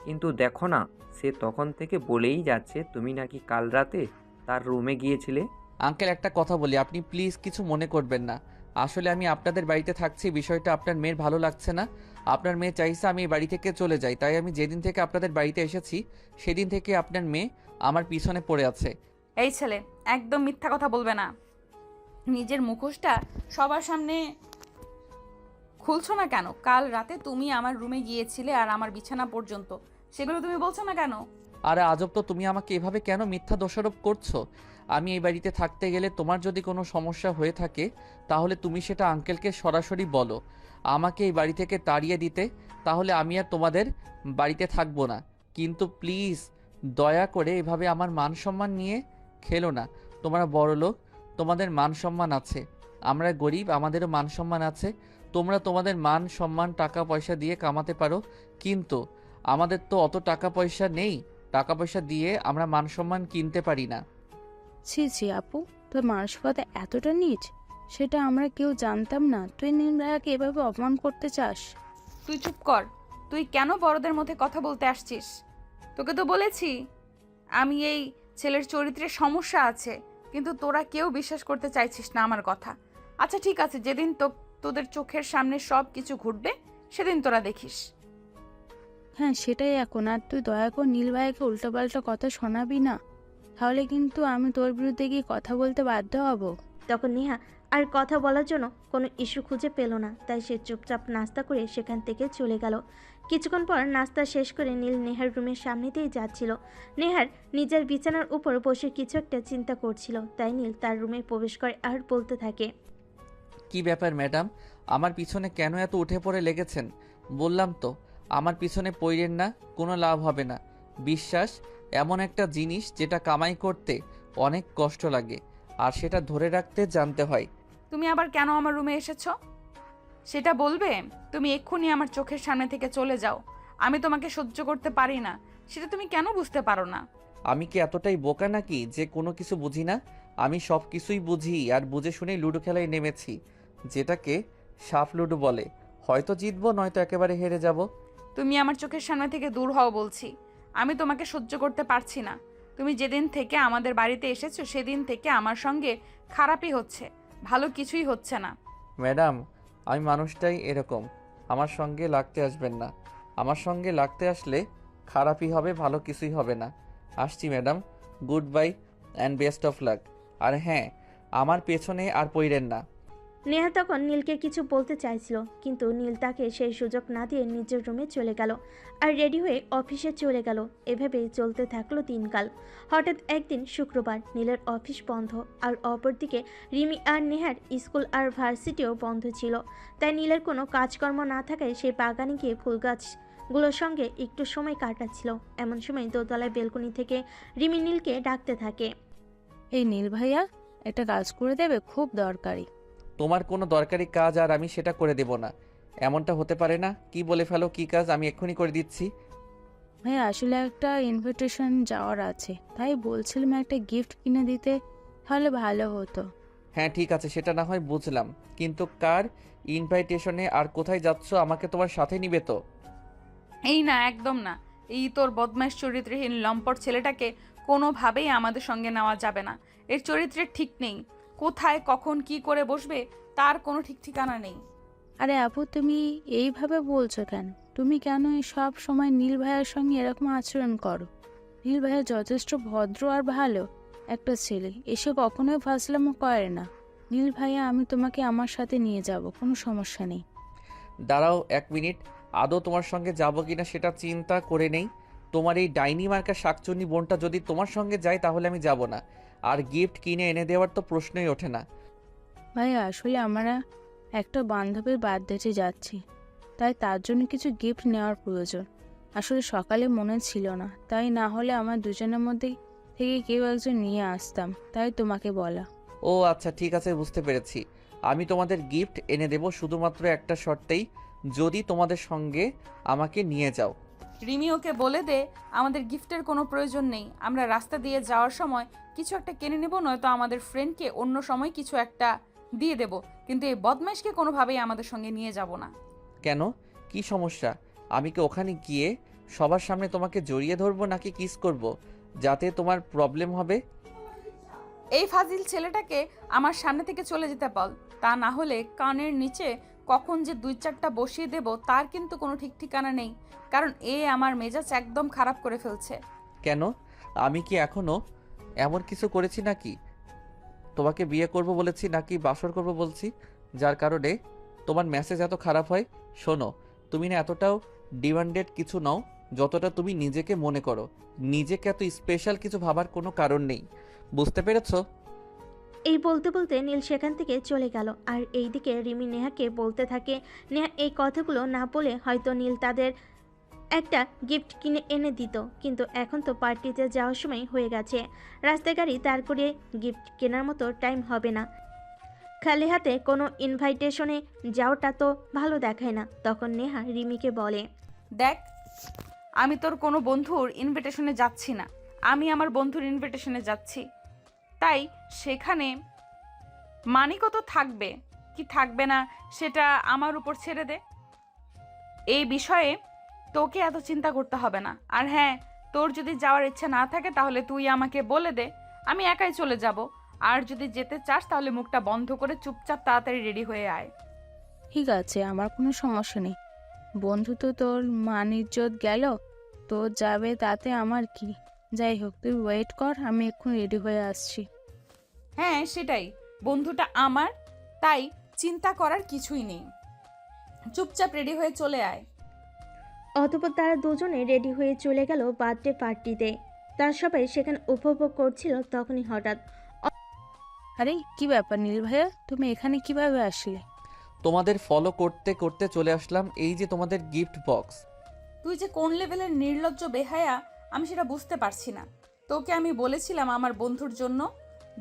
কিন্তু দেখো না, সে তখন থেকে বলেই যাচ্ছে তুমি নাকি কাল রাতে তার রুমে গিয়েছিলে। আঙ্কেল, একটা কথা বলি, আপনি প্লিজ কিছু মনে করবেন না। আসলে আমি আপনাদের বাড়িতে থাকছি, বিষয়টা আপনার মেয়ের ভালো লাগছে না। আপনার মেয়ে চাইছে আমি এই বাড়ি থেকে চলে যাই, তাই আমি যেদিন থেকে আপনাদের বাড়িতে এসেছি সেদিন থেকে আপনার মেয়ে আমার পিছনে পড়ে আছে। এই ছেলে, একদম মিথ্যা কথা বলবে না। নিজের মুখোশটা সবার সামনে খুলছো না কেন? কাল রাতে তুমি আমার রুমে গিয়েছিলে আর আমার বিছানা পর্যন্ত, সেগুলো তুমি বলছো না কেন? আরে আজব তো, তুমি আমাকে এভাবে কেন মিথ্যা দোষারোপ করছো? আমি এই বাড়িতে থাকতে গেলে তোমার যদি কোনো সমস্যা হয়ে থাকে তাহলে তুমি সেটা আঙ্কেলকে সরাসরি বলো। আমাকে এই বাড়ি থেকে তাড়িয়ে দিতে, তাহলে আমি আর তোমাদের বাড়িতে থাকবো না। কিন্তু প্লিজ দয়া করে এভাবে আমার মান সম্মান নিয়ে খেলো না। তোমরা বড়লোক, তোমাদের মান সম্মান আছে, আমরা গরিব, আমাদেরও মান সম্মান আছে। তোমরা তোমাদের মান সম্মান টাকা পয়সা দিয়ে কামাতে পারো, কিন্তু আমাদের তো অত টাকা পয়সা নেই। টাকা পয়সা দিয়ে আমরা মান সম্মান কিনতে পারি না। ছি ছি আপু, তোর মানসিকতা এতটা নিচ, সেটা আমরা কেউ জানতাম না। তুই নীল ভাইয়াকে এভাবে অপমান করতে চাস? তুই চুপ কর। তুই কেন বড়দের মধ্যে কথা বলতে আসছিস? তোকে তো বলেছি আমি এই ছেলের চরিত্রে সমস্যা আছে, কিন্তু তোরা কেউ বিশ্বাস করতে চাইছিস না আমার কথা। আচ্ছা ঠিক আছে, যেদিন তোদের চোখের সামনে সব কিছু ঘটবে সেদিন তোরা দেখিস। হ্যাঁ সেটাই। এখন আর তুই দয়া করে নীল ভাইয়াকে উল্টোপাল্টা কথা শোনাবি না, তাহলে কিন্তু আমি তোর বিরুদ্ধে গিয়ে কথা বলতে বাধ্য হব। তখন নেহা আর কথা বলার জন্য কোনো ইস্যু খুঁজে পেল না, তাই সে চুপচাপ নাস্তা করে সেখান থেকে চলে গেল। কিছুক্ষণ পর নাস্তা শেষ করে নীল নেহার রুমের সামনে দিয়ে যাচ্ছিল। নেহার নিজের বিছানার উপর বসে কিছু একটা চিন্তা করছিল, তাই নীল তার রুমে প্রবেশ করে আর বলতে থাকে, কি ব্যাপার ম্যাডাম, আমার পিছনে কেন এত উঠে পড়ে লেগেছেন? বললাম তো আমার পিছনে পড়েন না, কোনো লাভ হবে না। বিশ্বাস এমন একটা জিনিস যেটা কামাই করতে অনেক কষ্ট লাগে, আর সেটা ধরে রাখতে জানতে হয়। তুমি আবার কেন আমার রুমে এসেছো সেটা বলবে? তুমি এক্ষুনি আমার চোখের সামনে থেকে চলে যাও। আমি তোমাকে সহ্য করতে পারি না, সেটা তুমি কেন বুঝতে পারো না? আমি কি এতটাই বোকা নাকি যে কোনো কিছু বুঝি না? আমি সব কিছুই বুঝি, আর বুঝে শুনেই লুডো খেলায় নেমেছি, যেটাকে সাপ লুডো বলে। হয়তো জিতবো, নয়তো একেবারে হেরে যাব। তুমি আমার চোখের সামনে থেকে দূর হও বলছি। আমি তোমাকে সহ্য করতে পারছি না। তুমি যেদিন থেকে আমাদের বাড়িতে এসেছো সেদিন থেকে আমার সঙ্গে খারাপই হচ্ছে, ভালো কিছুই হচ্ছে না। ম্যাডাম, আমি মানুষটাই এরকম, আমার সঙ্গে লাগতে আসবেন না। আমার সঙ্গে লাগতে আসলে খারাপই হবে, ভালো কিছুই হবে না। আসছি madam, goodbye and best of luck. আর হ্যাঁ, আমার পেছনে আর পইরেন না। নেহা তখন নীলকে কিছু বলতে চাইছিল, কিন্তু নীল তাকে সেই সুযোগ না দিয়ে নিজের রুমে চলে গেল আর রেডি হয়ে অফিসে চলে গেল। এভাবেই চলতে থাকলো দিনকাল। হঠাৎ একদিন শুক্রবার, নীলের অফিস বন্ধ, আর অপরদিকে রিমি আর নেহার স্কুল আর ভার্সিটিও বন্ধ ছিল। তাই নীলের কোনো কাজকর্ম না থাকায় সে বাগানে গিয়ে ফুল গাছগুলোর সঙ্গে একটু সময় কাটাচ্ছিল। এমন সময় দোতলায় বেলকনি থেকে রিমি নীলকে ডাকতে থাকে। এই নীল ভাইয়া, একটা কাজ করে দেবে, খুব দরকারি। তোমার কোনো দরকারি কাজ আর আমি সেটা করে দেব না, এমনটা হতে পারে না। কি বলে ফেলো, কি কাজ, আমি এক্ষুনি করে দিচ্ছি। ভাইয়া আসলে একটা ইনভিটেশন যাওয়ার আছে, তাই বলছিলাম একটা গিফট কিনে দিতে, তাহলে ভালো হতো। হ্যাঁ ঠিক আছে, সেটা না হয় বুঝলাম, কিন্তু কার ইনভাইটেশনে আর কোথায় যাচ্ছ? আমাকে তোমার সাথে নিবে তো? এই না, একদম না। এই তোর বদমাইশ চরিত্রহীন লম্পট ছেলেটাকে কোনোভাবেই আমাদের সঙ্গে নেওয়া যাবে না। এর চরিত্রের ঠিক নেই, কোথায় কখন কি করে বসবে তার কোনো ঠিক ঠিকানা নেই। আরে আপু, তুমি এইভাবে বলছো কেন? তুমি কেন এই সব সময় নীল ভাইয়ের সঙ্গে এরকম আচরণ করো? নীল ভাইয়া যথেষ্ট ভদ্র আর ভালো একটা ছেলে, এসে কখনোই ফাজলামো করে না। নীল ভাইয়া, আমি তোমাকে আমার সাথে নিয়ে যাব, কোনো সমস্যা নেই। দাঁড়াও 1 মিনিট, আদৌ তোমার সঙ্গে যাবো কিনা সেটা চিন্তা করে নেই। তোমার এই ডাইনি মার্কা শাকচুন্নি বোনটা যদি তোমার সঙ্গে যায় তাহলে আমি যাব না, আর গিফট কিনে এনে দেওয়ার তো প্রশ্নই ওঠে না। ভাইয়া আসলে আমরা একটা বান্ধবীর বার্থডেতে যাচ্ছি, তাই তার জন্য কিছু গিফট নেওয়ার প্রয়োজন। আসলে সকালে মনে ছিল না, তাই না হলে আমার দুজনের মধ্যে থেকে কেউ একজন নিয়ে আসতাম, তাই তোমাকে বলা। ও আচ্ছা ঠিক আছে, বুঝতে পেরেছি। আমি তোমাদের গিফট এনে দেব, শুধুমাত্র একটা শর্তেই, যদি তোমাদের সঙ্গে আমাকে নিয়ে যাও। রিমি ওকে বলে দে আমাদের গিফটের কোনো প্রয়োজন নেই, আমরা রাস্তা দিয়ে যাওয়ার সময় কিছু একটা কিনে নেব, নয়তো আমাদের ফ্রেন্ডকে অন্য সময় কিছু একটা দিয়ে দেব, কিন্তু এই বদমাইশকে কোনোভাবেই আমাদের সঙ্গে নিয়ে যাব না। কেন, কি সমস্যা? আমি কি ওখানে গিয়ে সবার সামনে তোমাকে জড়িয়ে ধরবো নাকি কিস করব, যাতে তোমার প্রবলেম হবে? এই ফাজিল ছেলেটাকে আমার সামনে থেকে চলে যেতে বল, তা না হলে কানের নিচে কখন যে 2-4টা বসিয়ে দেব তার কিন্তু কোনো ঠিক ঠিকানা নেই, কারণ এ আমার মেজাজ একদম খারাপ করে ফেলছে। কেন, আমি কি এখনো এমন কিছু করেছি নাকি? তোমাকে বিয়ে করব বলেছি নাকি বাসর করব বলছি, যার কারণে তোমার মেসেজ এত খারাপ হয়? শোনো, তুমি না এতটাও ডিমান্ডেড কিছু নও যতটা তুমি নিজেকে মনে করো। নিজেকে এত স্পেশাল কিছু ভাবার কোনো কারণ নেই, বুঝতে পেরেছো? এই বলতে বলতে নীল সেখান থেকে চলে গেল, আর এইদিকে রিমি নেহাকে বলতে থাকে। নেহা এই কথাগুলো না বলে হয়তো নীল তাদের একটা গিফট কিনে এনে দিত, কিন্তু এখন তো পার্টিতে যাওয়ার সময় হয়ে গেছে। রাস্তায় গাড়ি দাঁড় করে গিফট কেনার মতো টাইম হবে না। খালি হাতে কোনো ইনভাইটেশনে যাওয়াটা তো ভালো দেখায় না। তখন নেহা রিমিকে বলে, দেখ, আমি তোর কোনো বন্ধুর ইনভিটেশনে যাচ্ছি না, আমি আমার বন্ধুর ইনভিটেশনে যাচ্ছি, তাই সেখানে মানিকও তো থাকবে কি থাকবে না সেটা আমার উপর ছেড়ে দে। এই বিষয়ে তোকে এত চিন্তা করতে হবে না। আর হ্যাঁ, তোর যদি যাওয়ার ইচ্ছা না থাকে তাহলে তুই আমাকে বলে দে, আমি একাই চলে যাব। আর যদি যেতে চাস তাহলে মুখটা বন্ধ করে চুপচাপ তাড়াতাড়ি রেডি হয়ে আয়। ঠিক আছে, আমার কোনো সমস্যা নেই। বন্ধু তো তোর মান ইজ্জত গেল, তোর যাবে তাতে আমার কি। যাই হোক, তুই ওয়েট কর, আমি এক্ষুনি রেডি হয়ে আসছি। হ্যাঁ সেটাই, বন্ধুটা আমার, তাই চিন্তা করার কিছুই নেই, চুপচাপ রেডি হয়ে চলে আয়। অতঃপর তারা দুজনে রেডি হয়ে চলে গেল বার্থডে পার্টিতে। তার সবাই সেখানে উপভোগ করছিল। তখনই হঠাৎ আরে কি ব্যাপার নীল ভাইয়া, তুমি এখানে কিভাবে আসলে? তোমাদের ফলো করতে করতে চলে আসলাম, এই যে তোমাদের গিফট বক্স। তুই যে কোন লেভেলের নির্লজ্জ বেহায়া আমি সেটা বুঝতে পারছি না। তোকে আমি বলেছিলাম আমার বন্ধুর জন্য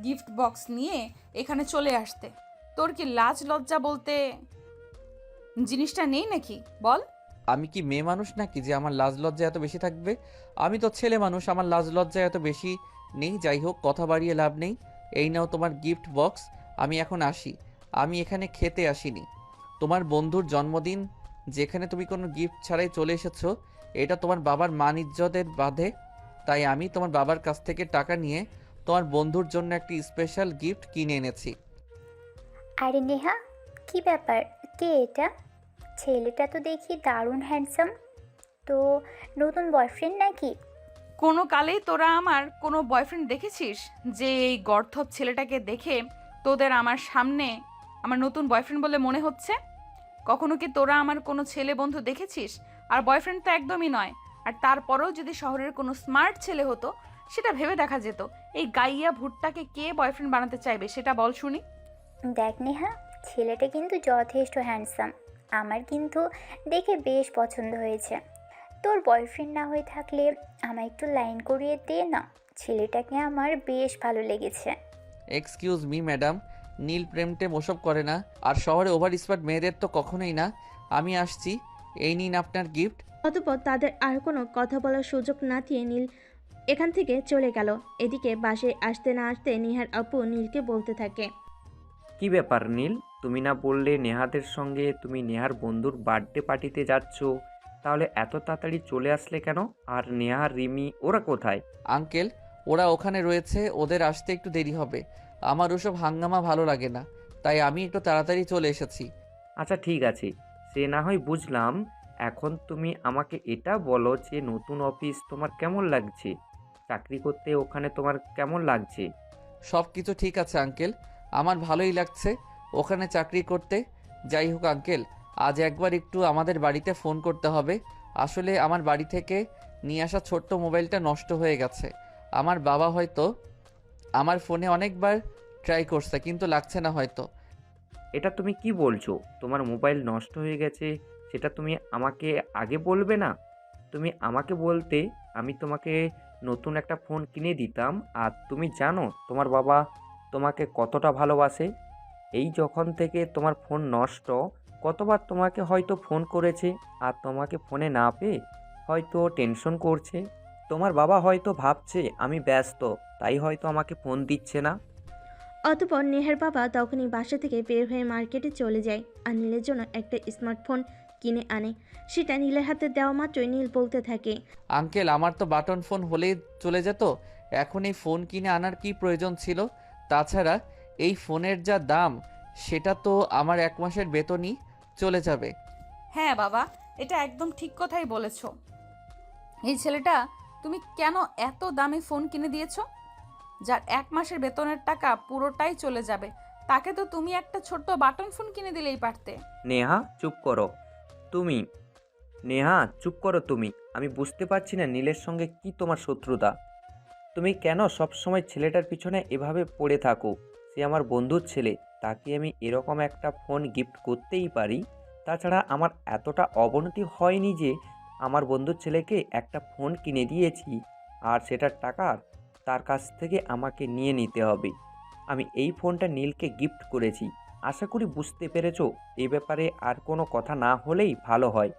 গিফট বক্স নিয়ে এখানে চলে আসতে, তোর কি লাজ লজ্জা বলতে জিনিসটা নেই নাকি বল? আমি কি মেয়ে মানুষ নাকি যে আমার লাজ লজ্জা এত বেশি থাকবে? আমি তো ছেলে মানুষ, আমার লাজ লজ্জা এত বেশি নেই। যাই হোক, কথা বাড়িয়ে লাভ নেই। এই নাও তোমার গিফট বক্স, আমি এখন আসি। আমি এখানে খেতে আসিনি। তোমার বন্ধুর জন্মদিন যেখানে তুমি কোনো গিফট ছাড়াই চলে এসেছো, এটা তোমার বাবার মান ইজ্জতের বাধে। তাই আমি তোমার বাবার কাছ থেকে টাকা নিয়ে তোমার বন্ধুর জন্য একটি স্পেশাল গিফট কিনে এনেছি। আরে নেহা, কি ব্যাপার? কে এটা? ছেলেটা তো দেখি দারুণ হ্যান্ডসাম। তো নতুন বয়ফ্রেন্ড নাকি? কোনো কালেই তোরা আমার কোনো বয়ফ্রেন্ড দেখেছিস যে এই গর্ধব ছেলেটাকে দেখে তোদের আমার সামনে আমার নতুন বয়ফ্রেন্ড বলে মনে হচ্ছে? কখনো কি তোরা আমার কোনো ছেলে বন্ধু দেখেছিস? আর বয়ফ্রেন্ড তো একদমই নয়। আর তারপরেও যদি শহরের কোনো স্মার্ট ছেলে হতো সেটা ভেবে দেখা যেত। এই গাইয়া ভুট্টাকে কে বয়ফ্রেন্ড বানাতে চাইবে সেটা বল শুনি। দেখ নেহা, ছেলেটা কিন্তু যথেষ্ট হ্যান্ডসাম। আমার কিন্তু দেখে বেশ পছন্দ হয়েছে। তোর বয়ফ্রেন্ড না হয়ে থাকলে আমায় একটু লাইন করিয়ে দে না, ছেলেটাকে আমার বেশ ভালো লেগেছে। এক্সকিউজ মি ম্যাডাম, নীল প্রেম টেম ওসব করে না। আর শহরে ওভার স্মার্ট মেয়েদের তো কখনোই না। আমি আসছি, এই নিন আপনার গিফট। অতঃপর তাদের আর কোনো কথা বলার সুযোগ না দিয়ে নীল এখান থেকে চলে গেল। এদিকে বাসে আসতে না আসতে নেহার আপু নীলকে বলতে থাকে। কি ব্যাপার নীল, তুমি না বললে নেহাদের সঙ্গে তুমি নেহার বন্ধুর বার্থডে পার্টিতে যাচ্ছ? তাহলে এত তাড়াতাড়ি চলে আসলে কেন? আর নেহা, রিমি ওরা কোথায়? আঙ্কেল, ওরা ওখানে রয়েছে, ওদের আসতে একটু দেরি হবে। আমার ওসব হাঙ্গামা ভালো লাগে না, তাই আমি একটু তাড়াতাড়ি চলে এসেছি। আচ্ছা ঠিক আছে, সে না হয় বুঝলাম। এখন তুমি আমাকে এটা বলো যে নতুন অফিস তোমার কেমন লাগছে? চাকরি করতে ওখানে তোমার কেমন লাগছে? সব কিছু ঠিক আছে আঙ্কেল, আমার ভালোই লাগছে ওখানে চাকরি করতে। যাই হোক আঙ্কেল, আজ একবার একটু আমাদের বাড়িতে ফোন করতে হবে। আসলে আমার বাড়ি থেকে নিয়ে আসা ছোট্ট মোবাইলটা নষ্ট হয়ে গেছে। আমার বাবা হয়তো আমার ফোনে অনেকবার ট্রাই করছে কিন্তু লাগছে না হয়তো। এটা তুমি কি বলছো? তোমার মোবাইল নষ্ট হয়ে গেছে, সেটা তুমি আমাকে আগে বলবে না? তুমি আমাকে বলতে আমি তোমাকে নতুন একটা ফোন কিনে দিতাম। আর তুমি জানো তোমার বাবা তোমাকে কতটা ভালোবাসে? এই যখন থেকে তোমার ফোন নষ্ট, কতবার তোমাকে হয়তো ফোন করেছে, আর তোমাকে ফোনে না পেয়ে হয়তো টেনশন করছে। তোমার বাবা হয়তো ভাবছে আমি ব্যস্ত, তাই হয়তো আমাকে ফোন দিচ্ছে না। অতঃপর নেহার বাবা তখনই বাসা থেকে বের হয়ে মার্কেটে চলে যায় আর নীলের জন্য একটা স্মার্টফোন কিনে আনে। সেটা নীলের হাতে দেওয়া মাত্রই নীল বলতে থাকে। আঙ্কেল, আমার তো বাটন ফোন হলেই চলে যেত, এখন এই ফোন কিনে আনার কি প্রয়োজন ছিল? তাছাড়া এই ফোনের যা দাম, সেটা তো আমার 1 মাসের বেতনই চলে যাবে। হ্যাঁ বাবা, এটা একদম ঠিক কথাই বলেছো। এই ছেলেটা তুমি কেন এত দামি ফোন কিনে দিয়েছো যার 1 মাসের বেতনের টাকা পুরোটাই চলে যাবে? তাকে তো তুমি একটা ছোট্ট বাটন ফোন কিনে দিলেই পারতে। নেহা চুপ করো তুমি। নেহা চুপ করো তুমি। আমি বুঝতে পারছি না নীলের সঙ্গে কি তোমার শত্রুতা। তুমি কেন সব সময় ছেলেটার পিছনে এভাবে পড়ে থাকো? সে আমার বন্ধুর ছেলে, তাকে আমি এরকম একটা ফোন গিফট করতেই পারি। তাছাড়া আমার এতটা অবনতি হয়নি যে আমার বন্ধুর ছেলেকে একটা ফোন কিনে দিয়েছি আর সেটার টাকা তার কাছ থেকে আমাকে নিয়ে নিতে হবে। আমি এই ফোনটা নীলকে গিফট করেছি। আশা করি বুঝতে পেরেছো। এ ব্যাপারে আর কোনো কথা না হলেই ভালো হয়।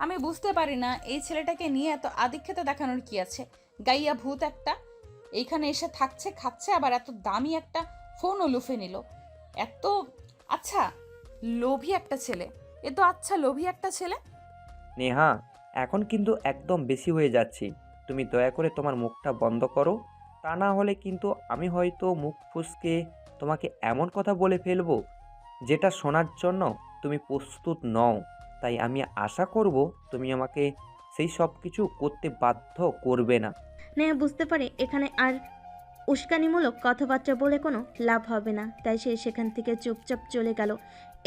আমি বুঝতে পারি না এই ছেলেটাকে নিয়ে এত আদিক্ষেতা দেখানোর কি আছে। গাইয়া ভূত একটা এইখানে এসে থাকছে, খাচ্ছে, আবার এত দামি একটা ফোনও লুফে নিল। এত আচ্ছা লোভী একটা ছেলে, এ তো আচ্ছা লোভী একটা ছেলে। নেহা, এখন কিন্তু একদম বেশি হয়ে যাচ্ছে। তুমি দয়া করে তোমার মুখটা বন্ধ করো, তা না হলে কিন্তু আমি হয়তো মুখ ফুসকে তোমাকে এমন কথা বলে ফেলবো যেটা শোনার জন্য তুমি প্রস্তুত নও। তাই আমি আশা করব তুমি আমাকে সেই সব কিছু করতে বাধ্য করবে না। নেহা বুঝতে পারে এখানে আর উস্কানিমূলক কথাবার্তা বলে কোনো লাভ হবে না, তাই সে সেখান থেকে চুপচাপ চলে গেল।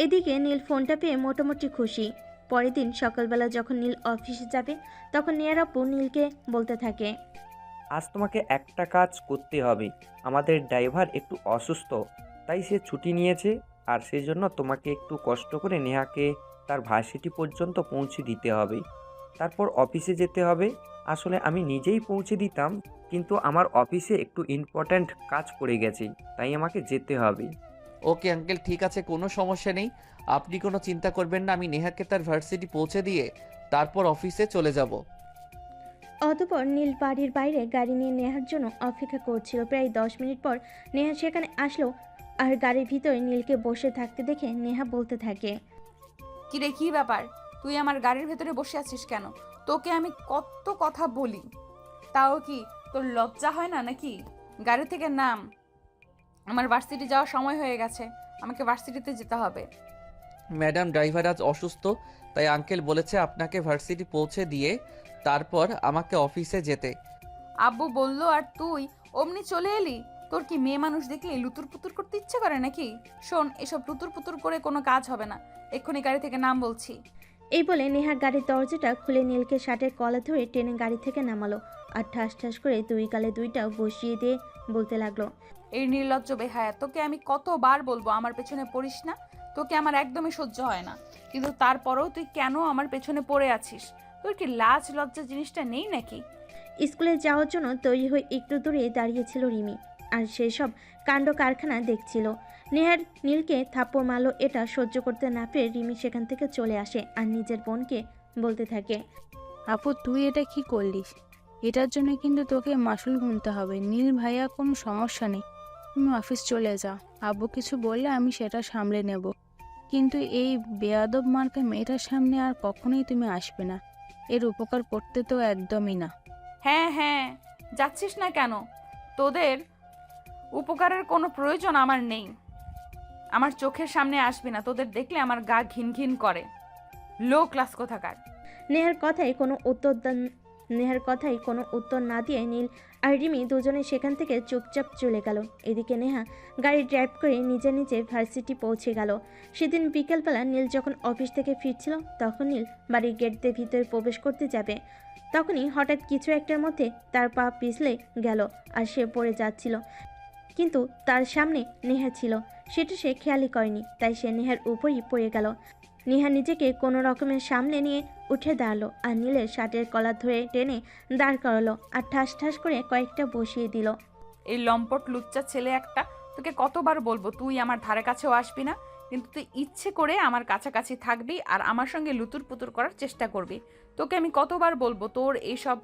এদিকে নীল ফোনটা পেয়ে মোটামুটি খুশি। পরের দিন সকালবেলা যখন নীল অফিসে যাবে তখন নেহার আপু নীলকে বলতে থাকে। আজ তোমাকে একটা কাজ করতে হবে। আমাদের ড্রাইভার একটু অসুস্থ, তাই সে ছুটি নিয়েছে। আর সেজন্য তোমাকে একটু কষ্ট করে নেহাকে তার ভার্সিটি পর্যন্ত পৌঁছে দিতে হবে, তারপর অফিসে যেতে হবে। আসলে আমি নিজেই পৌঁছে দিতাম, কিন্তু আমার অফিসে একটু ইম্পর্ট্যান্ট কাজ পড়ে গেছে, তাই আমাকে যেতে হবে। ওকে আঙ্কেল, ঠিক আছে, কোনো সমস্যা নেই। আপনি কোনো চিন্তা করবেন না, আমি নেহাকে তার ভার্সিটি পৌঁছে দিয়ে তারপর অফিসে চলে যাব। অতঃপর নীল বাড়ির বাইরে গাড়ি নিয়ে নেহার জন্য অপেক্ষা করছিল। প্রায় 10 মিনিট পর নেহা সেখানে আসলো আর গাড়ির ভিতরে নীলকে বসে থাকতে দেখে নেহা বলতে থাকে। কিরে কি ব্যাপার, তুই আমার গাড়ির ভেতরে বসে আছিস কেন? তোকে আমি কত কথা বলি, তাও কি তোর লজ্জা হয় না নাকি? গাড়ি থেকে নাম, আমার ভার্সিটি যাওয়ার সময় হয়ে গেছে, আমাকে ভার্সিটিতে যেতে হবে। ম্যাডাম ড্রাইভার আজ অসুস্থ, তাই আঙ্কেল বলেছে আপনাকে ভার্সিটি পৌঁছে দিয়ে তারপর আমাকে অফিসে যেতে। আব্বু বললো আর তুই অমনি চলে এলি। তোর কি মেয়ে মানুষ দেখলে লুতুর পুতুর করতে ইচ্ছে করে নাকি? শোন, এসব লুতুর পুতুর করে কোনো কাজ হবে না। এক্ষুনি গাড়ি থেকে নাম বলছি। এই বলে নেহা গাড়ির দরজাটা খুলে নীলকে শার্টের কলা ধরে টেনে গাড়ি থেকে নামালো আর ঠাস ঠাস করে দুই গালে দুইটা বসিয়ে দিয়ে বলতে লাগলো, এই নির্লজ্জ বেহায়া, তোকে আমি কতবার বলবো আমার পেছনে পড়িস না। তোকে আমার একদমই সহ্য হয় না, কিন্তু তারপরেও তুই কেন আমার পেছনে পড়ে আছিস? তোর কি লাজ লজ্জা জিনিসটা নেই নাকি? স্কুলে যাওয়ার জন্য তৈরি হয়ে একটু দূরে দাঁড়িয়েছিল রিমি, আর সেই সব কাণ্ড কারখানা দেখছিল। নেহার নীলকে থাপ্পড় মারলো, এটা সহ্য করতে না পেরে রিমি সেখান থেকে চলে আসে আর নিজের বোনকে বলতে থাকে, আপু তুই এটা কি করলিস? এটার জন্য কিন্তু তোকে মাসুল গুনতে হবে। নীল ভাইয়া কোনো সমস্যা নেই, তুমি অফিস চলে যাও। আব্বু কিছু বললে আমি সেটা সামলে নেব, কিন্তু এই বেয়াদব মার্কা মেয়েটার সামনে আর কখনোই তুমি আসবে না। এর উপকার করতে তো একদমই না। হ্যাঁ হ্যাঁ, যাচ্ছিস না কেন? তোদের উপকারের কোনো প্রয়োজন আমার নেই। আমার চোখের সামনে আসবি না, তোদের দেখলে আমার গা ঘিন ঘিন করে। লো ক্লাস কোথাকার। নেহার কথাই কোনো উত্তর না দিয়ে নীল আর রিমি দুজনে সেখান থেকে চুপচাপ চলে গেল। এদিকে নেহা গাড়ি ড্রাইভ করে নিজে নিজে ভার্সিটি পৌঁছে গেল। সেদিন বিকেলবেলা নীল যখন অফিস থেকে ফিরছিল, তখন নীল বাড়ির গেট দিয়ে ভিতরে প্রবেশ করতে যাবে, তখনই হঠাৎ কিছু একটার মধ্যে তার পা পিছলে গেল আর সে পড়ে যাচ্ছিল। কিন্তু তার সামনে নেহা ছিল, সেটা সে খেয়ালই করেনি, তাই সে নেহার উপরই পড়ে গেল। নেহা নিজেকে কোনো রকমের সামনে নিয়ে উঠে দাঁড়ালো আর নীলের শার্টের কলার ধরে টেনে দাঁড় করালো আর ঠাস ঠাস করে কয়েকটা বসিয়ে দিল। এই লম্পট লুচ্চা ছেলে একটা, তোকে কতবার বলবো তুই আমার ধারে কাছেও আসবি না, কিন্তু তুই ইচ্ছে করে আমার কাছাকাছি থাকবি আর আমার সঙ্গে লুতুর পুতুর করার চেষ্টা করবি। তোকে আমি কতবার বলবো তোর এইসব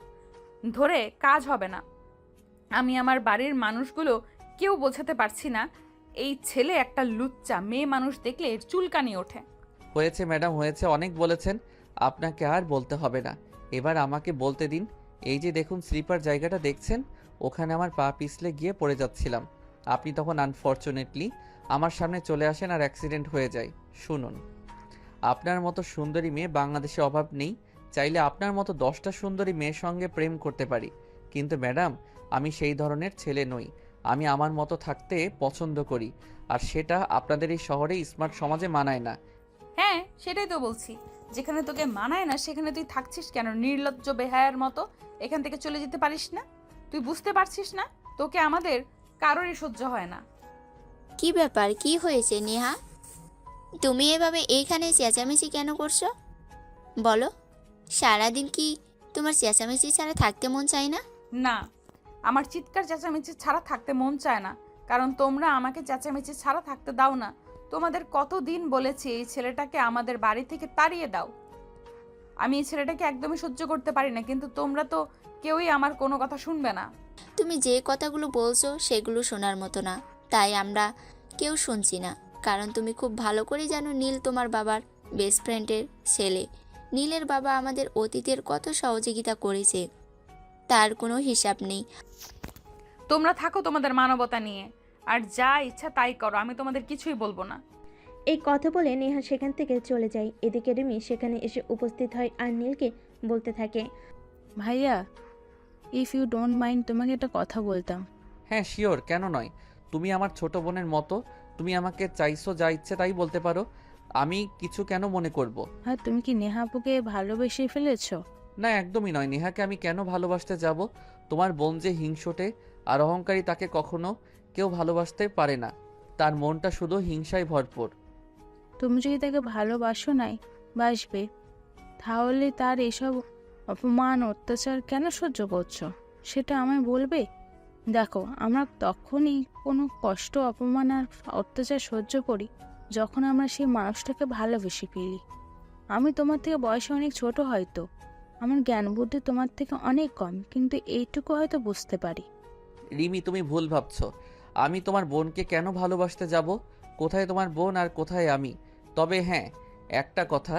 ধরে কাজ হবে না। আমি আমার বাড়ির মানুষগুলো কেউ বোঝাতে পারছি না, এই ছেলে একটা লুচ্চা, মেয়ে মানুষ দেখলে এর চুলকানি ওঠে। হয়েছে ম্যাডাম হয়েছে, অনেক বলেছেন, আপনাকে আর বলতে হবে না। এবার আমাকে বলতে দিন। এই যে দেখুন স্লিপার জায়গাটা দেখছেন, ওখানে আমার পা পিছলে গিয়ে পড়ে যাচ্ছিলাম। আপনি তখন আনফর্চুনেটলি আমার সামনে চলে আসেন আর অ্যাক্সিডেন্ট হয়ে যায়। শুনুন, আপনার মতো সুন্দরী মেয়ে বাংলাদেশে অভাব নেই, চাইলে আপনার মতো 10টা সুন্দরী মেয়ের সঙ্গে প্রেম করতে পারি, কিন্তু ম্যাডাম আমি সেই ধরনের ছেলে নই। আমি আমার মতো থাকতে পছন্দ করি, আর সেটা আপনাদের এই শহরে স্মার্ট সমাজে মানায় না। হ্যাঁ সেটাই তো বলছি, যেখানে তোকে মানায় না সেখানে তুই থাকছিস কেন নির্লজ্জ বেহায়ার মতো? এখান থেকে চলে যেতে পারিস না? তুই বুঝতে পারছিস না তোকে আমাদের কারোরই সহ্য হয় না? কি ব্যাপার, কি হয়েছে নেহা? তুমি এভাবে এইখানে চেঁচামেচি কেন করছো বলো? সারাদিন কি তোমার চেঁচামেচি ছাড়া থাকতে মন চায় না? না, আমার চিৎকার চেঁচামেচি ছাড়া থাকতে মন চায় না, কারণ তোমরা আমাকে চেঁচামেচি ছাড়া থাকতে দাও না। তোমাদের কতদিন বলেছি এই ছেলেটাকে আমাদের বাড়ি থেকে তাড়িয়ে দাও। আমি এই ছেলেটাকে একদমই সহ্য করতে পারি না, কিন্তু তোমরা তো কেউই আমার কোনো কথা শুনবে না। তুমি যে কথাগুলো বলছো সেগুলো শোনার মতো না, তাই আমরা কেউ শুনছি না। কারণ তুমি খুব ভালো করে জানো নীল তোমার বাবার বেস্ট ফ্রেন্ডের ছেলে। নীলের বাবা আমাদের অতীতের কত সহযোগিতা করেছে, তার কোনো হিসাব নেই। তোমরা থাকো তোমাদের মানবতা নিয়ে, আর যা ইচ্ছা তাই করো, আমি তোমাদের কিছুই বলবো না। এই কথা বলে নেহা সেখান থেকে চলে যায়। এদিকে রিমি সেখানে এসে উপস্থিত হয় আর নীলকে বলতে থাকে, ভাইয়া, ইফ ইউ ডোন্ট মাইন্ড, তোমাকে একটা কথা বলতাম। হ্যাঁ শিওর, কেন নয়। তুমি আমার ছোট বোনের মতো, তুমি আমাকে চাইছো যা ইচ্ছে তাই বলতে পারো, আমি কিছু কেন মনে করব? আর তুমি কি নেহা আপুকে ভালোবেসে ফেলেছো? না একদমই নয়। নেহাকে আমি কেন ভালোবাসতে যাব? তোমার বোন যে হিংসুটে আর অহংকারী, তাকে কখনো কেউ ভালোবাসতে পারে না। তার মনটা শুধু হিংসায় ভরপুর। তুমি যদি তাকে ভালোবাসো নাই বাসবে, তাহলে তার এসব অপমান অত্যাচার কেন সহ্য করছো সেটা আমায় বলবে। দেখো, আমরা তখনই কোনো কষ্ট অপমান আর অত্যাচার সহ্য করি যখন আমরা সেই মানুষটাকে ভালোবেসে ফেলি। আমি তোমার থেকে বয়সে অনেক ছোট, হয়তো আমার জ্ঞান বুদ্ধি তোমার থেকে অনেক কম, কিন্তু এইটুকু হয়তো বুঝতে পারি। রিমি তুমি ভুল ভাবছো। আমি তোমার বোনকে কেন ভালোবাসতে যাব? কোথায় তোমার বোন আর কোথায় আমি? তবে হ্যাঁ, একটা কথা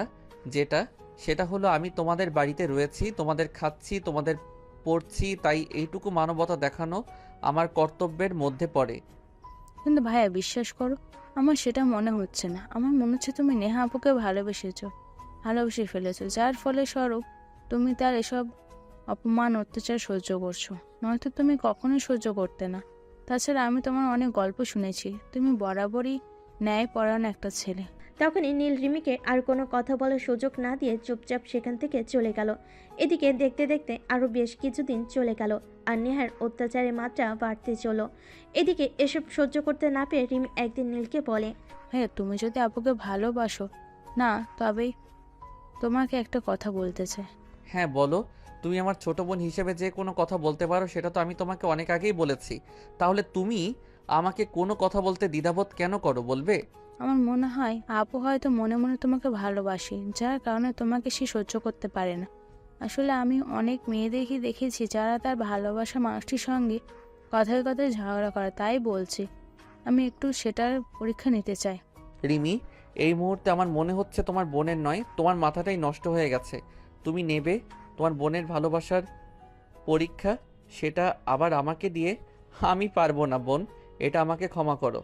সেটা হলো আমি তোমাদের বাড়িতে রয়েছি, তোমাদের খাচ্ছি, তোমাদের পড়ছি, তাই এইটুকু মানবতা দেখানো আমার কর্তব্যের মধ্যে পড়ে। কিন্তু ভাইয়া বিশ্বাস করো, আমার সেটা মনে হচ্ছে না। আমার মনে হচ্ছে তুমি নেহা আপুকে ভালোবেসে ফেলেছো, যার ফলে স্বরূপ তুমি তার এসব অপমান অত্যাচার সহ্য করছো। নয়তো তুমি কখনোই সহ্য করতে না। তাছাড়া আমি তোমার অনেক গল্প শুনেছি, তুমি বরাবরই ন্যায়পরায়ণ একটা ছেলে। তখনই নীল রিমিকে আর কোনো কথা বলার সুযোগ না দিয়ে চুপচাপ সেখান থেকে চলে গেল। এদিকে দেখতে দেখতে আরও বেশ কিছুদিন চলে গেল আর নেহার অত্যাচারের মাত্রা বাড়তে চলো। এদিকে এসব সহ্য করতে না পেরে রিমি একদিন নীলকে বলে, ভাইয়া তুমি যদি আপুকে ভালোবাসো না, তবেই তোমাকে একটা কথা বলতে চাই। হ্যাঁ বলো, তুমি আমার ছোট বোন হিসেবে যে কোনো কথা বলতে পারো সেটা তো আমি তোমাকে অনেক আগেই বলেছি। তাহলে তুমি আমাকে কোনো কথা বলতে দ্বিধাবোধ কেন করো বলবে? আমার মনে হয় আপু হয়তো মনে মনে তোমাকে ভালোবাসে, যার কারণে তোমাকে সে সহ্য করতে পারে না। আসলে আমি অনেক মেয়েদেরকে দেখেছি যারা তার ভালোবাসা মানুষটির সঙ্গে কথায় কথায় ঝগড়া করে। তাই বলছি, আমি একটু সেটার পরীক্ষা নিতে চাই। রিমি, এই মুহূর্তে আমার মনে হচ্ছে তোমার বোনের নয়, তোমার মাথাটাই নষ্ট হয়ে গেছে। তুমি নেবে তোমার বোনের ভালোবাসার পরীক্ষা, সেটা আবার আমাকে দিয়ে? আমি পারবো না বোন, এটা আমাকে ক্ষমা করো।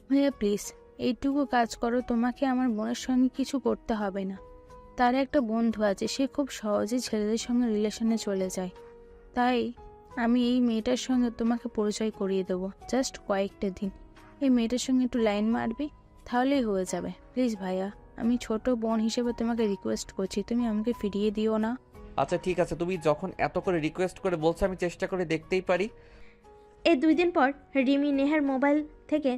ভাইয়া প্লিজ এইটুকু কাজ করো, তোমাকে আমার বোনের সঙ্গে কিছু করতে হবে না। তার একটা বন্ধু আছে, সে খুব সহজেই ছেলেদের সঙ্গে রিলেশনে চলে যায়। তাই আমি এই মেয়েটার সঙ্গে তোমাকে পরিচয় করিয়ে দেবো। জাস্ট কয়েকটা দিন এই মেয়েটার সঙ্গে একটু লাইন মারবি, তাহলেই হয়ে যাবে। প্লিজ ভাইয়া, আমি ছোট বোন হিসেবে তোমাকে রিকোয়েস্ট করছি, তুমি আমাকে ফিরিয়ে দিও না। আচ্ছা ঠিক আছে, তুমি যখন এত করে রিকোয়েস্ট করে বলছো আমি চেষ্টা করে দেখতেই পারি। এর 2 দিন পর রিমি নেহার মোবাইল থেকে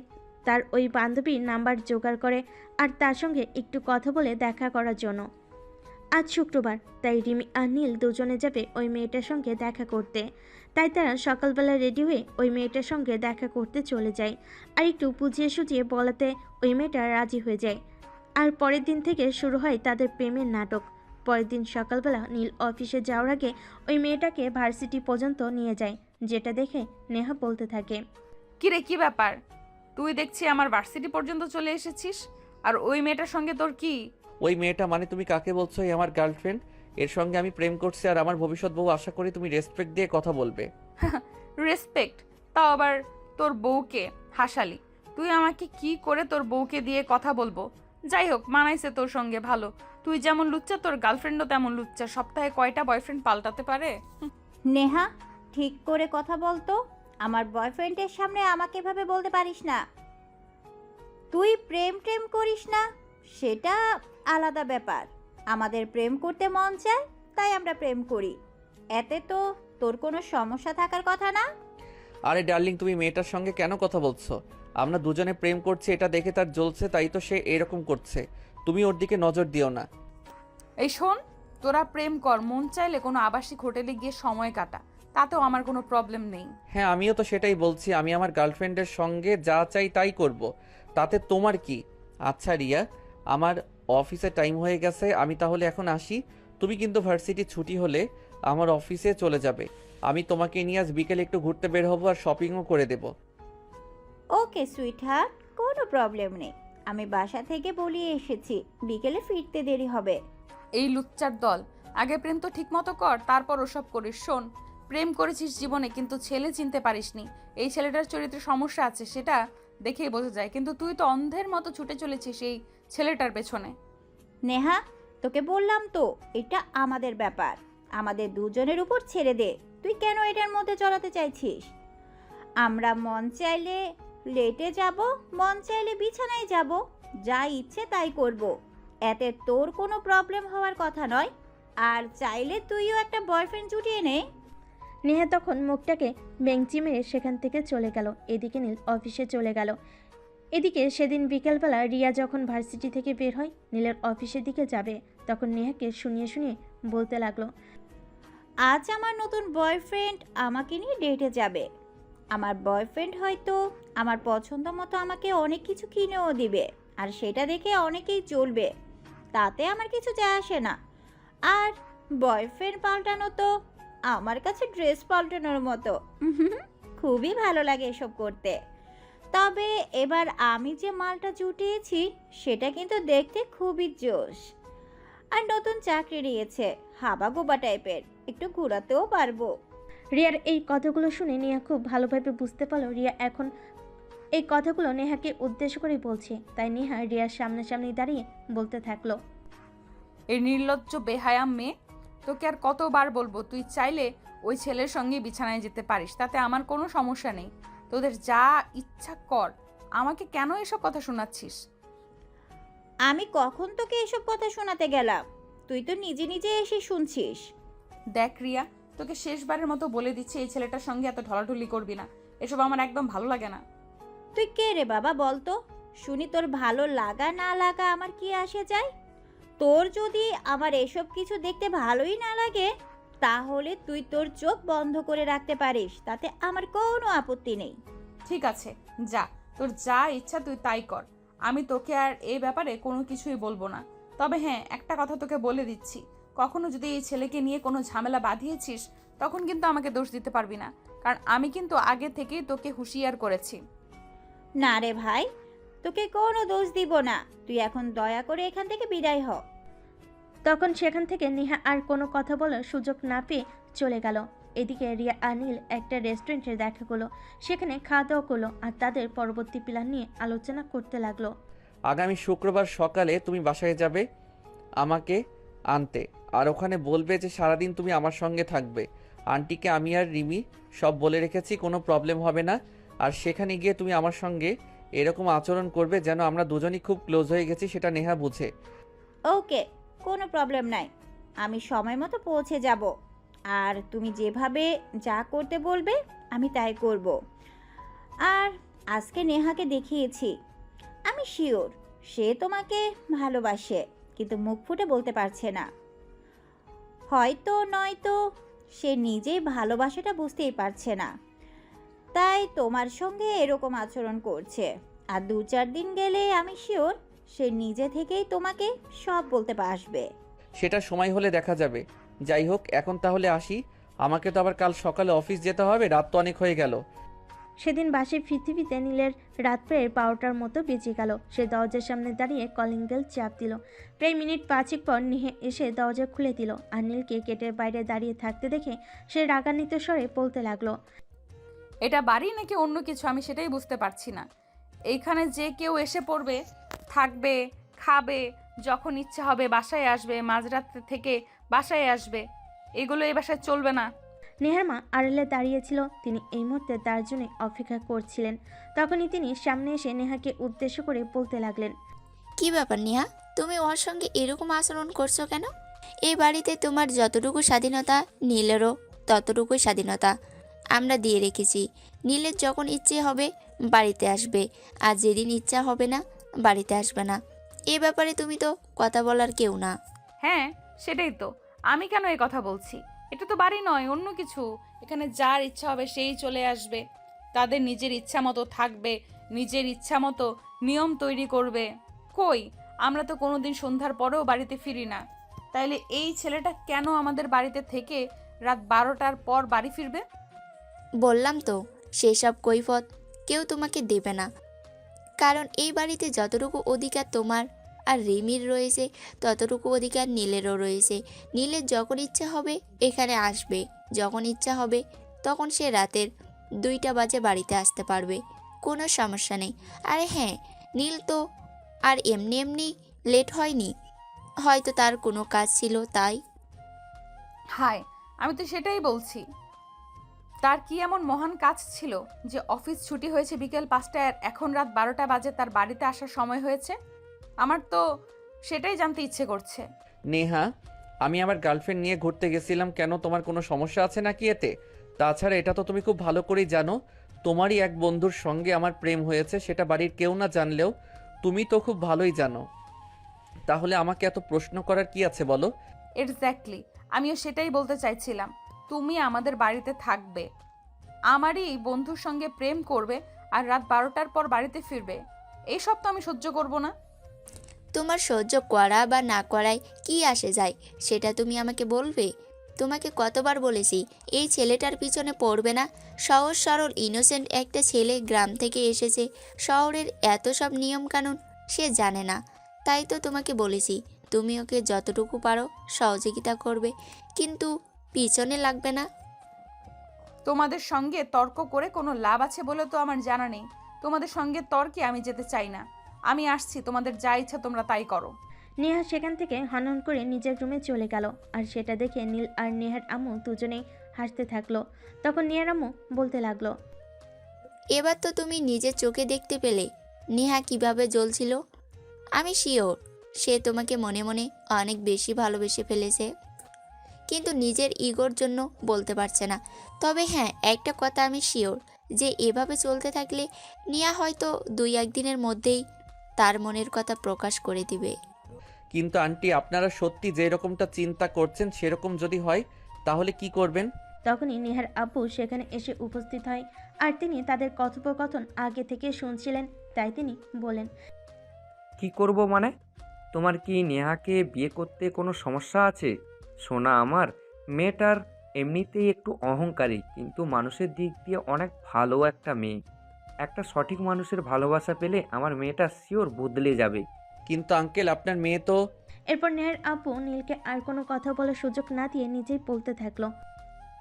তার ওই বান্ধবীর নাম্বার জোগাড় করে আর তার সঙ্গে একটু কথা বলে দেখা করার জন্য। আজ শুক্রবার, তাই রিমি আর নীল দুজনে যাবে ওই মেয়েটার সঙ্গে দেখা করতে। তাই তারা সকালবেলা রেডি হয়ে ওই মেয়েটার সঙ্গে দেখা করতে চলে যায়। আর একটু বুঝিয়ে সুঝিয়ে বলাতে ওই মেয়েটা রাজি হয়ে যায়। আর পরের দিন থেকে শুরু হয় তাদের প্রেমের নাটক। পরের দিন সকালবেলা নীল অফিসে যাওয়ার আগে ওই মেয়েটাকে ভার্সিটি পর্যন্ত নিয়ে যায়, যেটা দেখে নেহা বলতে থাকে, কিরে কি ব্যাপার, তুই দেখছি আমার ভার্সিটি পর্যন্ত চলে এসেছিস, আর ওই মেয়েটার সঙ্গে তোর কি? ওই মেয়েটা মানে তুমি কাকে বলছো? এই আমার গার্লফ্রেন্ড, এর সঙ্গে আমি প্রেম করছি আর আমার ভবিষ্যৎ বউ। আশা করি তুমি রেসপেক্ট দিয়ে কথা বলবে। রেসপেক্ট? তাও আবার তোর বউকে হাসালি? তুই আমাকে কি করে তোর বউকে দিয়ে কথা বলবো? যাই হোক, মানাইছে তোর সঙ্গে ভালো। তুই যেমন লুচ্চা, তোর গার্লফ্রেন্ডও তেমন লুচ্চা। সপ্তাহে কয়টা বয়ফ্রেন্ড পাল্টাতে পারে? নেহা, ঠিক করে কথা বলতো। আমার বয়ফ্রেন্ডের সামনে আমাকে এভাবে বলতে পারিস না। তুই প্রেম টেম করিস না, সেটা আলাদা ব্যাপার। আমাদের প্রেম করতে মন চায়, তাই আমরা প্রেম করি। এতে তো তোর কোনো সমস্যা থাকার কথা না। আরে ডার্লিং, তুমি মেয়েটার সঙ্গে কেন কথা বলছো? আমরা দুজনে প্রেম করছি, এটা দেখে তার জ্বলছে, তাই তো সে এরকম করছে। তুমি ওর দিকে নজর দিও না। এই শোন, তোরা প্রেম কর, মন চাইলে কোনো আবাসিক হোটেলে গিয়ে সময় কাটা, তাতেও আমার কোনো প্রবলেম নেই। হ্যাঁ আমিও তো সেটাই বলছি, আমি আমার গার্লফ্রেন্ডের সঙ্গে যা চাই তাই করব, তাতে তোমার কি? আচ্ছা রিয়া, আমার অফিসে টাইম হয়ে গেছে, আমি তাহলে এখন আসি। তুমি কিন্তু ভার্সিটি ছুটি হলে আমার অফিসে চলে যাবে। আমি তোমাকে নিয়ে আজ বিকেলে একটু ঘুরতে বের হবো আর শপিংও করে দেব। ওকে সুইট হার্ট, কোনো প্রবলেম নেই। আমি বাসা থেকে বলিয়ে এসেছি বিকেলে ফিরতে দেরি হবে। এই লুচ্চার দল, আগে প্রেম তো ঠিক মতো কর, তারপর ওসব করিস। শোন, প্রেম করেছিস জীবনে, কিন্তু ছেলে চিনতে পারিসনি। এই ছেলেটার চরিত্রে সমস্যা আছে, সেটা দেখেই বোঝা যায়, কিন্তু তুই তো অন্ধের মতো ছুটে চলেছিস এই ছেলেটার পেছনে। নেহা, তোকে বললাম তো, এটা আমাদের ব্যাপার, আমাদের দুজনের উপর ছেড়ে দে। তুই কেন এটার মধ্যে জড়াতে চাইছিস? আমরা মন চাইলে লেটে যাব, মন চাইলে বিছানায় যাব, যা ইচ্ছে তাই করব। এতে তোর কোনো প্রবলেম হওয়ার কথা নয়। আর চাইলে তুইও একটা বয়ফ্রেন্ড জুটিয়ে নে। নেহা তখন মুখটাকে বেঞ্চি মেরে সেখান থেকে চলে গেল। এদিকে নীল অফিসে চলে গেল। এদিকে সেদিন বিকেলবেলা রিয়া যখন ভার্সিটি থেকে বের হয় নীলের অফিসের দিকে যাবে, তখন নেহাকে শুনিয়ে শুনিয়ে বলতে লাগলো, আজ আমার নতুন বয়ফ্রেন্ড আমাকে নিয়ে ডেটে যাবে। আমার বয়ফ্রেন্ড হয়তো আমার পছন্দ মতো আমাকে অনেক কিছু কিনেও দিবে, আর সেটা দেখে অনেকেই চলবে, তাতে আমার কিছু যায় আসে না। আর বয়ফ্রেন্ড পাল্টানো তো আমার কাছে ড্রেস পাল্টানোর মতো। খুবই ভালো লাগে এসব করতে। তবে এবার আমি যে মালটা জুটিয়েছি সেটা কিন্তু দেখতে খুবই জোশ। আর নতুন চাকরি নিয়েছে, হাবা গোবা টাইপের, একটু ঘোরাতেও পারবো। রিয়ার এই কথাগুলো শুনে নেহা খুব ভালোভাবে বুঝতে পারলো রিয়া এখন এই কথাগুলো নেহাকে উদ্দেশ্য করে বলছে, তাই নেহা রিয়ার সামনাসামনি দাঁড়িয়ে বলতে থাকলো। এই নির্লজ্জ বেহায়া মেয়ে, তোকে আর কতবার বলবো, তুই চাইলে ওই ছেলের সঙ্গে বিছানায় যেতে পারিস, তাতে আমার কোনো সমস্যা নেই। তোদের যা ইচ্ছা কর, আমাকে কেন এসব কথা শোনাচ্ছিস? আমি কখন তোকে এসব কথা শোনাতে গেলাম? তুই তো নিজে নিজে এসে শুনছিস। দেখ রিয়া, তোকে শেষবারের মতো বলে দিচ্ছি, এই ছেলেটার সঙ্গে এত ঢলাঢলি করবি না। এসব আমার একদম ভালো লাগে না। তুই কে রে বাবা বল তো শুনি? তোর ভালো লাগা না লাগা আমার কি আসে যায়? তোর যদি আমার এসব কিছু দেখতে ভালোই না লাগে, তাহলে তুই তোর চোখ বন্ধ করে রাখতে পারিস, তাতে আমার কোনো আপত্তি নেই। ঠিক আছে, যা, তোর যা ইচ্ছা তুই তাই কর। আমি তোকে আর এই ব্যাপারে কোনো কিছুই বলবো না। তবে হ্যাঁ, একটা কথা তোকে বলে দিচ্ছি, কখনো যদি এই ছেলেকে নিয়ে কোনো ঝামেলা বাঁধিয়েছিস, তখন কিন্তু আমাকে দোষ দিতে পারবি না, কারণ আমি কিন্তু আগে থেকেই তোকে হুঁশিয়ার করেছি। না রে ভাই, তোকে কোনো দোষ দিব না। তুই এখন দয়া করে এখান থেকে বিদায় হ। তখন সেখান থেকে নেহা আর কোনো কথা বলার সুযোগ না পেয়ে চলে গেল। এদিকে রিয়া আর নীল একটা রেস্টুরেন্টে দেখা করলো, সেখানে খাওয়া দাওয়া করলো আর তাদের পরবর্তী প্ল্যান নিয়ে আলোচনা করতে লাগলো। আগামী শুক্রবার সকালে তুমি বাসায় যাবে আমাকে আনতে, আর ওখানে বলবে যে সারাদিন তুমি আমার সঙ্গে থাকবে। আন্টিকে আমি আর রিমি সব বলে রেখেছি, কোনো প্রবলেম হবে না। আর সেখানে গিয়ে তুমি আমার সঙ্গে এরকম আচরণ করবে যেন আমরা দুজনই খুব ক্লোজ হয়ে গেছি, সেটা নেহা বুঝে। ওকে, কোনো প্রবলেম নাই। আমি সময় মতো পৌঁছে যাব, আর তুমি যেভাবে যা করতে বলবে আমি তাই করব। আর আজকে নেহাকে দেখিয়েছি, আমি শিওর সে তোমাকে ভালোবাসে, কিন্তু মুখ ফুটে বলতে পারছে না। হয়তো নয়তো সে নিজেই ভালোবাসাটা বুঝতেই পারছে না, তাই তোমার সঙ্গে এরকম আচরণ করছে। আর 2-4 দিন গেলে আমি শিওর সে নিজে থেকেই তোমাকে সব বলতে আসবে। সেটা সময় হলে দেখা যাবে। যাই হোক, এখন তাহলে আসি, আমাকে তো আবার কাল সকালে অফিস যেতে হবে, রাত তো অনেক হয়ে গেল। সেদিন বাসে পৃথিবীতে নীলের রাত প্রায় 12টার মতো বেজে গেল। সে দরজার সামনে দাঁড়িয়ে কলিং বেল চাপ দিল। প্রায় মিনিট 5 পর নেহা এসে দরজা খুলে দিল আর নীলকে গেটের বাইরে দাঁড়িয়ে থাকতে দেখে সে রাগান্বিত স্বরে বলতে লাগলো। এটা বাড়ি নাকি অন্য কিছু, আমি সেটাই বুঝতে পারছি না। এইখানে যে কেউ এসে পড়বে, থাকবে, খাবে, যখন ইচ্ছা হবে বাসায় আসবে, মাঝরাত থেকে বাসায় আসবে, এগুলো এই বাসায় চলবে না। নেহার মা আড়ালে দাঁড়িয়েছিল, তিনি এই মুহূর্তে তার জন্য অপেক্ষা করছিলেন। তখনই তিনি সামনে এসে নেহাকে উদ্দেশ্য করে বলতে লাগলেন। কি ব্যাপার নেহা, তুমি ওর সঙ্গে এরকম আচরণ করছো কেন? এই বাড়িতে তোমার যতটুকু স্বাধীনতা, নীলেরও ততটুকুই স্বাধীনতা আমরা দিয়ে রেখেছি। নীলের যখন ইচ্ছে হবে বাড়িতে আসবে, আর যেদিন ইচ্ছা হবে না বাড়িতে আসবে না। এ ব্যাপারে তুমি তো কথা বলার কেউ না। হ্যাঁ, সেটাই তো, আমি কেন এই কথা বলছি? এটা তো বাড়ি নয়, অন্য কিছু। এখানে যার ইচ্ছা হবে সেই চলে আসবে, তাদের নিজের ইচ্ছা মতো থাকবে, নিজের ইচ্ছা মতো নিয়ম তৈরি করবে। কই, আমরা তো কোনোদিন সন্ধ্যার পরেও বাড়িতে ফিরি না। তাইলে এই ছেলেটা কেন আমাদের বাড়িতে থেকে রাত 12টার পর বাড়ি ফিরবে? বললাম তো, সেসব কৈফত কেউ তোমাকে দেবে না, কারণ এই বাড়িতে যতটুকু অধিকার তোমার আর রিমির রয়েছে, ততটুকু অধিকার নীলেরও রয়েছে। নীলের যখন ইচ্ছা হবে এখানে আসবে, যখন ইচ্ছা হবে তখন সে রাতের 2টা বাজে বাড়িতে আসতে পারবে, কোনো সমস্যা নেই। আরে হ্যাঁ, নীল তো আর এমনি এমনি লেট হয়নি, হয়তো তার কোনো কাজ ছিল তাই। হায়, আমি তো সেটাই বলছি। তার কি এমন মহান কাজ ছিল যে অফিস ছুটি হয়েছে বিকেল 5টায় আর এখন রাত 12টা বাজে তার বাড়িতে আসার সময় হয়েছে? আমার তো সেটাই জানতে ইচ্ছে করছে। নেহা, আমি আমার গার্লফ্রেন্ড নিয়ে ঘুরতে গেছিলাম, কেন তোমার কোনো সমস্যা আছে নাকি এতে? তাছাড়া এটা তো তুমি খুব ভালো করেই জানো, তোমারই এক বন্ধুর সঙ্গে আমার প্রেম হয়েছে, সেটা বাড়ির কেউ না জানলেও তুমি তো খুব ভালোই জানো। তাহলে আমাকে এত প্রশ্ন করার কি আছে বলো? এক্স্যাক্টলি, আমিও সেটাই বলতে চাইছিলাম। তুমি আমাদের বাড়িতে থাকবে, আমারই বন্ধুর সঙ্গে প্রেম করবে, আর রাত 12টার পর বাড়িতে ফিরবে, এইসব তো আমি সহ্য করব না। তোমার সহ্য করা বা না করায় কি আসে যায় সেটা তুমি আমাকে বলবে? তোমাকে কতবার বলেছি এই ছেলেটার পিছনে পড়বে না। সহজ সরল ইনোসেন্ট একটা ছেলে, গ্রাম থেকে এসেছে, শহরের এত সব নিয়মকানুন সে জানে না। তাই তো তোমাকে বলেছি তুমি ওকে যতটুকু পারো সহযোগিতা করবে, কিন্তু পিছনে লাগবে না। তোমাদের সঙ্গে তর্ক করে কোনো লাভ আছে বলে তো আমার জানা নেই। তোমাদের সঙ্গে তর্কে আমি যেতে চাই না। আমি আসছি, তোমাদের যা ইচ্ছা তোমরা তাই করো। নেহা সেখান থেকে হনহন করে নিজের রুমে চলে গেল। আর সেটা দেখে নীল আর নেহার আম্মু দুজনেই হাসতে থাকলো। তখন নেহার আম্মু বলতে লাগলো, এবার তো তুমি নিজের চোখে দেখতে পেলে নেহা কিভাবে জ্বলছিল। আমি শিওর সে তোমাকে মনে মনে অনেক বেশি ভালোবেসে ফেলেছে, কিন্তু নিজের ইগোর জন্য বলতে পারছে না। তবে হ্যাঁ, একটা কথা আমি শিওর যে এভাবে চলতে থাকলে নেহা হয়তো 2-1 দিনের মধ্যেই তার মনের কথা প্রকাশ করে দিবে। কিন্তু আন্টি, আপনারা সত্যি যে রকমটা চিন্তা করছেন সেরকম যদি হয় তাহলে কি করবেন? তখনই নেহার আব্বু সেখানে এসে উপস্থিত হয়। আর তিনি তাদের কথোপকথন আগে থেকে শুনছিলেন, তাই তিনি বলেন, কি করব মানে? তোমার কি নেহাকে বিয়ে করতে কোনো সমস্যা আছে? সোনা আমার, মেয়েটার এমনিতেই একটু অহংকারী, কিন্তু মানুষের দিক দিয়ে অনেক ভালো একটা মেয়ে। একটা সঠিক মানুষের ভালোবাসা পেলে আমার মেয়েটা শিওর বদলে যাবে। কিন্তু আঙ্কেল, আপনার মেয়ে তো... এরপর নেহার আব্বু নীলকে আর কোনো কথা বলার সুযোগ না দিয়ে নিজেই বলতে থাকলো,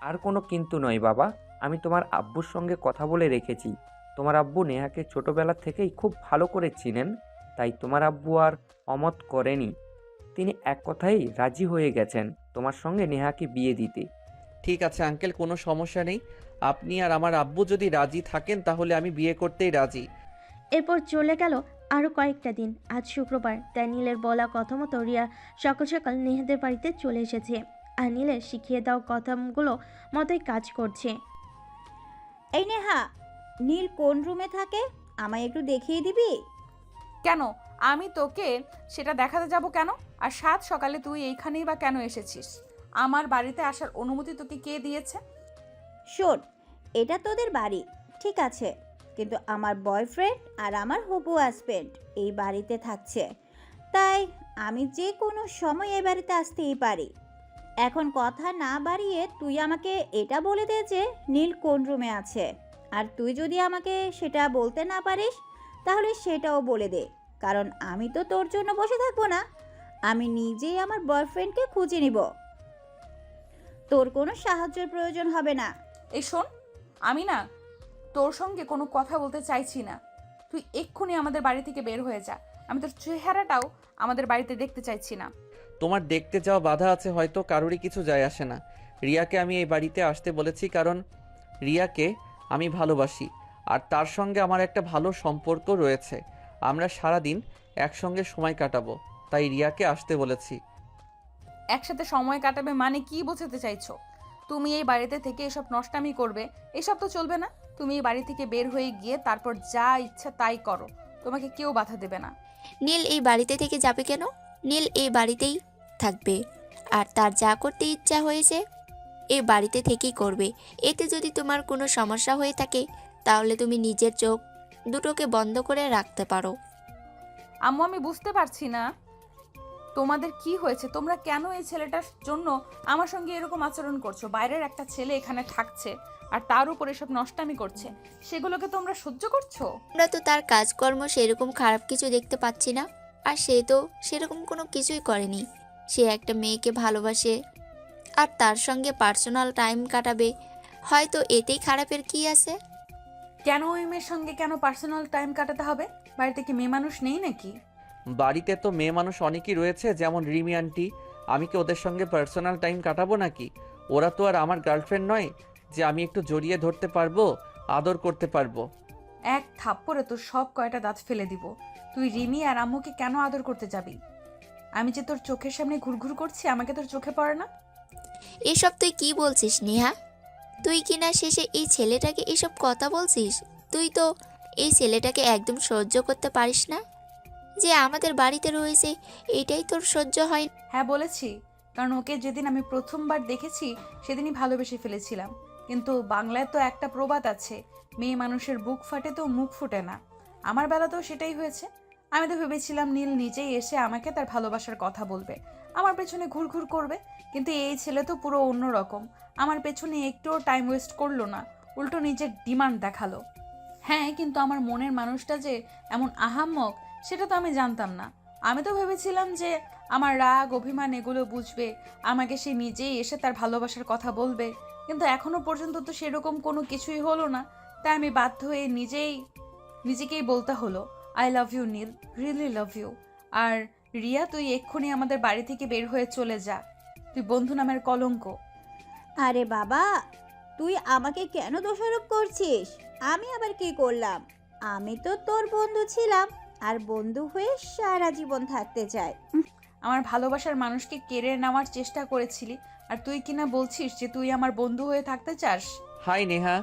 আর কোনো কিন্তু নয় বাবা, আমি তোমার আব্বুর সঙ্গে কথা বলে রেখেছি। তোমার আব্বু নেহাকে ছোটবেলা থেকেই খুব ভালো করে চিনেন, তাই তোমার আব্বু আর অমত করেনি। তিনি এক কথাই রাজি হয়ে গেছেন তোমার সঙ্গে নেহাকে বিয়ে দিতে। ঠিক আছে আঙ্কেল, কোনো সমস্যা নেই। আপনি আর আমার আব্বু যদি রাজি থাকেন তাহলে আমি বিয়ে করতেই রাজি। এরপর চলে গেল আরও কয়েকটা দিন। আজ শুক্রবার, তাই নীলের বলা কথা মতো রিয়া সকাল সকাল নেহাদের বাড়িতে চলে এসেছে। আর নীলের শিখিয়ে দেওয়া কথাগুলো মতোই কাজ করছে। এই নেহা, নীল কোন রুমে থাকে আমায় একটু দেখিয়ে দিবি? কেন? আমি তোকে সেটা দেখাতে যাব কেন? আর সাত সকালে তুই এইখানেই বা কেন এসেছিস? আমার বাড়িতে আসার অনুমতি তোকে কে দিয়েছে? শোন, এটা তোদের বাড়ি ঠিক আছে, কিন্তু আমার বয়ফ্রেন্ড আর আমার হবু হাজবেন্ড এই বাড়িতে থাকছে, তাই আমি যে কোনো সময় এই বাড়িতে আসতেই পারি। এখন কথা না বাড়িয়ে তুই আমাকে এটা বলে দে যে নীল কোন রুমে আছে। আর তুই যদি আমাকে সেটা বলতে না পারিস তাহলে সেটাও বলে দে, কারণ আমি তো তোর জন্য বসে থাকবো না, আমি নিজেই আমার বয়ফ্রেন্ডকে খুঁজে নিব। তোর কোনো সাহায্যের প্রয়োজন হবে না। এই শোন, আমি না তোর সঙ্গে কোনো কথা বলতে চাইছি না। তুই এক্ষুনি আমাদের বাড়ি থেকে বের হয়ে যা। আমি তোর চেহারাটাও আমাদের বাড়িতে দেখতে চাইছি না। তোমার দেখতে যাওয়া বাধা আছে হয়তো, কারোরই কিছু যায় আসে না। রিয়াকে আমি এই বাড়িতে আসতে বলেছি কারণ রিয়াকে আমি ভালোবাসি, আর তার সঙ্গে আমার একটা ভালো সম্পর্ক রয়েছে। আমরা সারাদিন একসঙ্গে সময় কাটাবো, তাই রিয়াকে আসতে বলেছি। একসাথে সময় কাটাবে মানে কি বোঝাতে চাইছো? তুমি এই বাড়িতে থেকে এসব নষ্টামি করবে, এসব তো চলবে না। তুমি এই বাড়ি থেকে বের হয়ে গিয়ে তারপর যা ইচ্ছা তাই করো, তোমাকে কেউ বাধা দেবে না। নীল এই বাড়িতে থেকে যাবে কেন? নীল এই বাড়িতেই থাকবে, আর তার যা করতে ইচ্ছা হয়েছে এই বাড়িতে থেকেই করবে। এতে যদি তোমার কোনো সমস্যা হয়ে থাকে তাহলে তুমি নিজের চোখ দুটোকে বন্ধ করে রাখতে পারো। আম্মু, আমি বুঝতে পারছি না তোমাদের কি হয়েছে। তোমরা কেন এই ছেলেটার জন্য আমার সঙ্গে এরকম আচরণ করছো? বাইরের একটা ছেলে এখানে থাকছে আর তার উপর এসব নষ্টামি করছে, সেগুলোকে তোমরা সহ্য করছো? আমরা তো তার কাজকর্ম সেরকম খারাপ কিছু দেখতে পাচ্ছি না, আর সে তো সেরকম কোনো কিছুই করেনি। সে একটা মেয়েকে ভালোবাসে আর তার সঙ্গে পার্সোনাল টাইম কাটাবে, হয়তো এতেই খারাপের কি আছে? কেন ওই মেয়ের সঙ্গে কেন পার্সোনাল টাইম কাটাতে হবে? বাড়িতে কি মেয়ে মানুষ নেই নাকি? বাড়িতে তো মেয়ে মানুষ অনেকই রয়েছে, যেমন রিমি আন্টি। আমি কি ওদের সঙ্গে পার্সোনাল টাইম কাটাবো নাকি? ওরা তো আর আমার গার্লফ্রেন্ড নয় যে আমি একটু জড়িয়ে ধরতে পারবো, আদর করতে পারবো। এক থাপ্পড়ে তোর সব কয়টা দাঁত ফেলে দিব। তুই রিমি আর আম্মুকে কেন আদর করতে যাবি? আমি যে তোর চোখের সামনে ঘুরঘুর করছি, আমাকে তোর চোখে পড়ে না? এসব তুই কি বলছিস নেহা? তুই কিনা শেষে এই ছেলেটাকে এসব কথা বলছিস? তুই তো এই ছেলেটাকে একদম সহ্য করতে পারিস না, যে আমাদের বাড়িতে রয়েছে এটাই তোর সহ্য হয়? হ্যাঁ বলেছি, কারণ ওকে যেদিন আমি প্রথমবার দেখেছি সেদিনই ভালোবেসে ফেলেছিলাম। কিন্তু বাংলায় তো একটা প্রবাদ আছে, মেয়ে মানুষের বুক ফাটে তো মুখ ফুটে না। আমার বেলাতেও সেটাই হয়েছে। আমি তো ভেবেছিলাম নীল নিজেই এসে আমাকে তার ভালোবাসার কথা বলবে, আমার পেছনে ঘুরঘুর করবে, কিন্তু এই ছেলে তো পুরো অন্য রকম। আমার পেছনে একটুও টাইম ওয়েস্ট করলো না, উল্টো নিজের ডিমান্ড দেখালো। হ্যাঁ, কিন্তু আমার মনের মানুষটা যে এমন আহাম্মক সেটা তো আমি জানতাম না। আমি তো ভেবেছিলাম যে আমার রাগ অভিমান এগুলো বুঝবে, আমাকে সে নিজেই এসে তার ভালোবাসার কথা বলবে, কিন্তু এখনো পর্যন্ত তো সেরকম কোনো কিছুই হলো না। তাই আমি বাধ্য হয়ে নিজেই নিজেকেই বলতে হলো I love you Neel, really love you. আর রিয়া, তুই এক্ষুনি আমাদের বাড়ি থেকে বের হয়ে চলে যা। তুই বন্ধু নামের কলঙ্ক। আরে বাবা, তুই আমাকে কেন দোষারোপ করছিস? আমি আবার কি করলাম? আমি তো তোর বন্ধু ছিলাম, আর বন্ধু হয়ে সারা জীবন থাকতে চাই। আমার ভালোবাসার মানুষকে কেড়ে নেওয়ার চেষ্টা করেছিলি, আর তুই কিনা বলছিস যে তুই আমার বন্ধু হয়ে থাকতে চাস? হাই নেহা,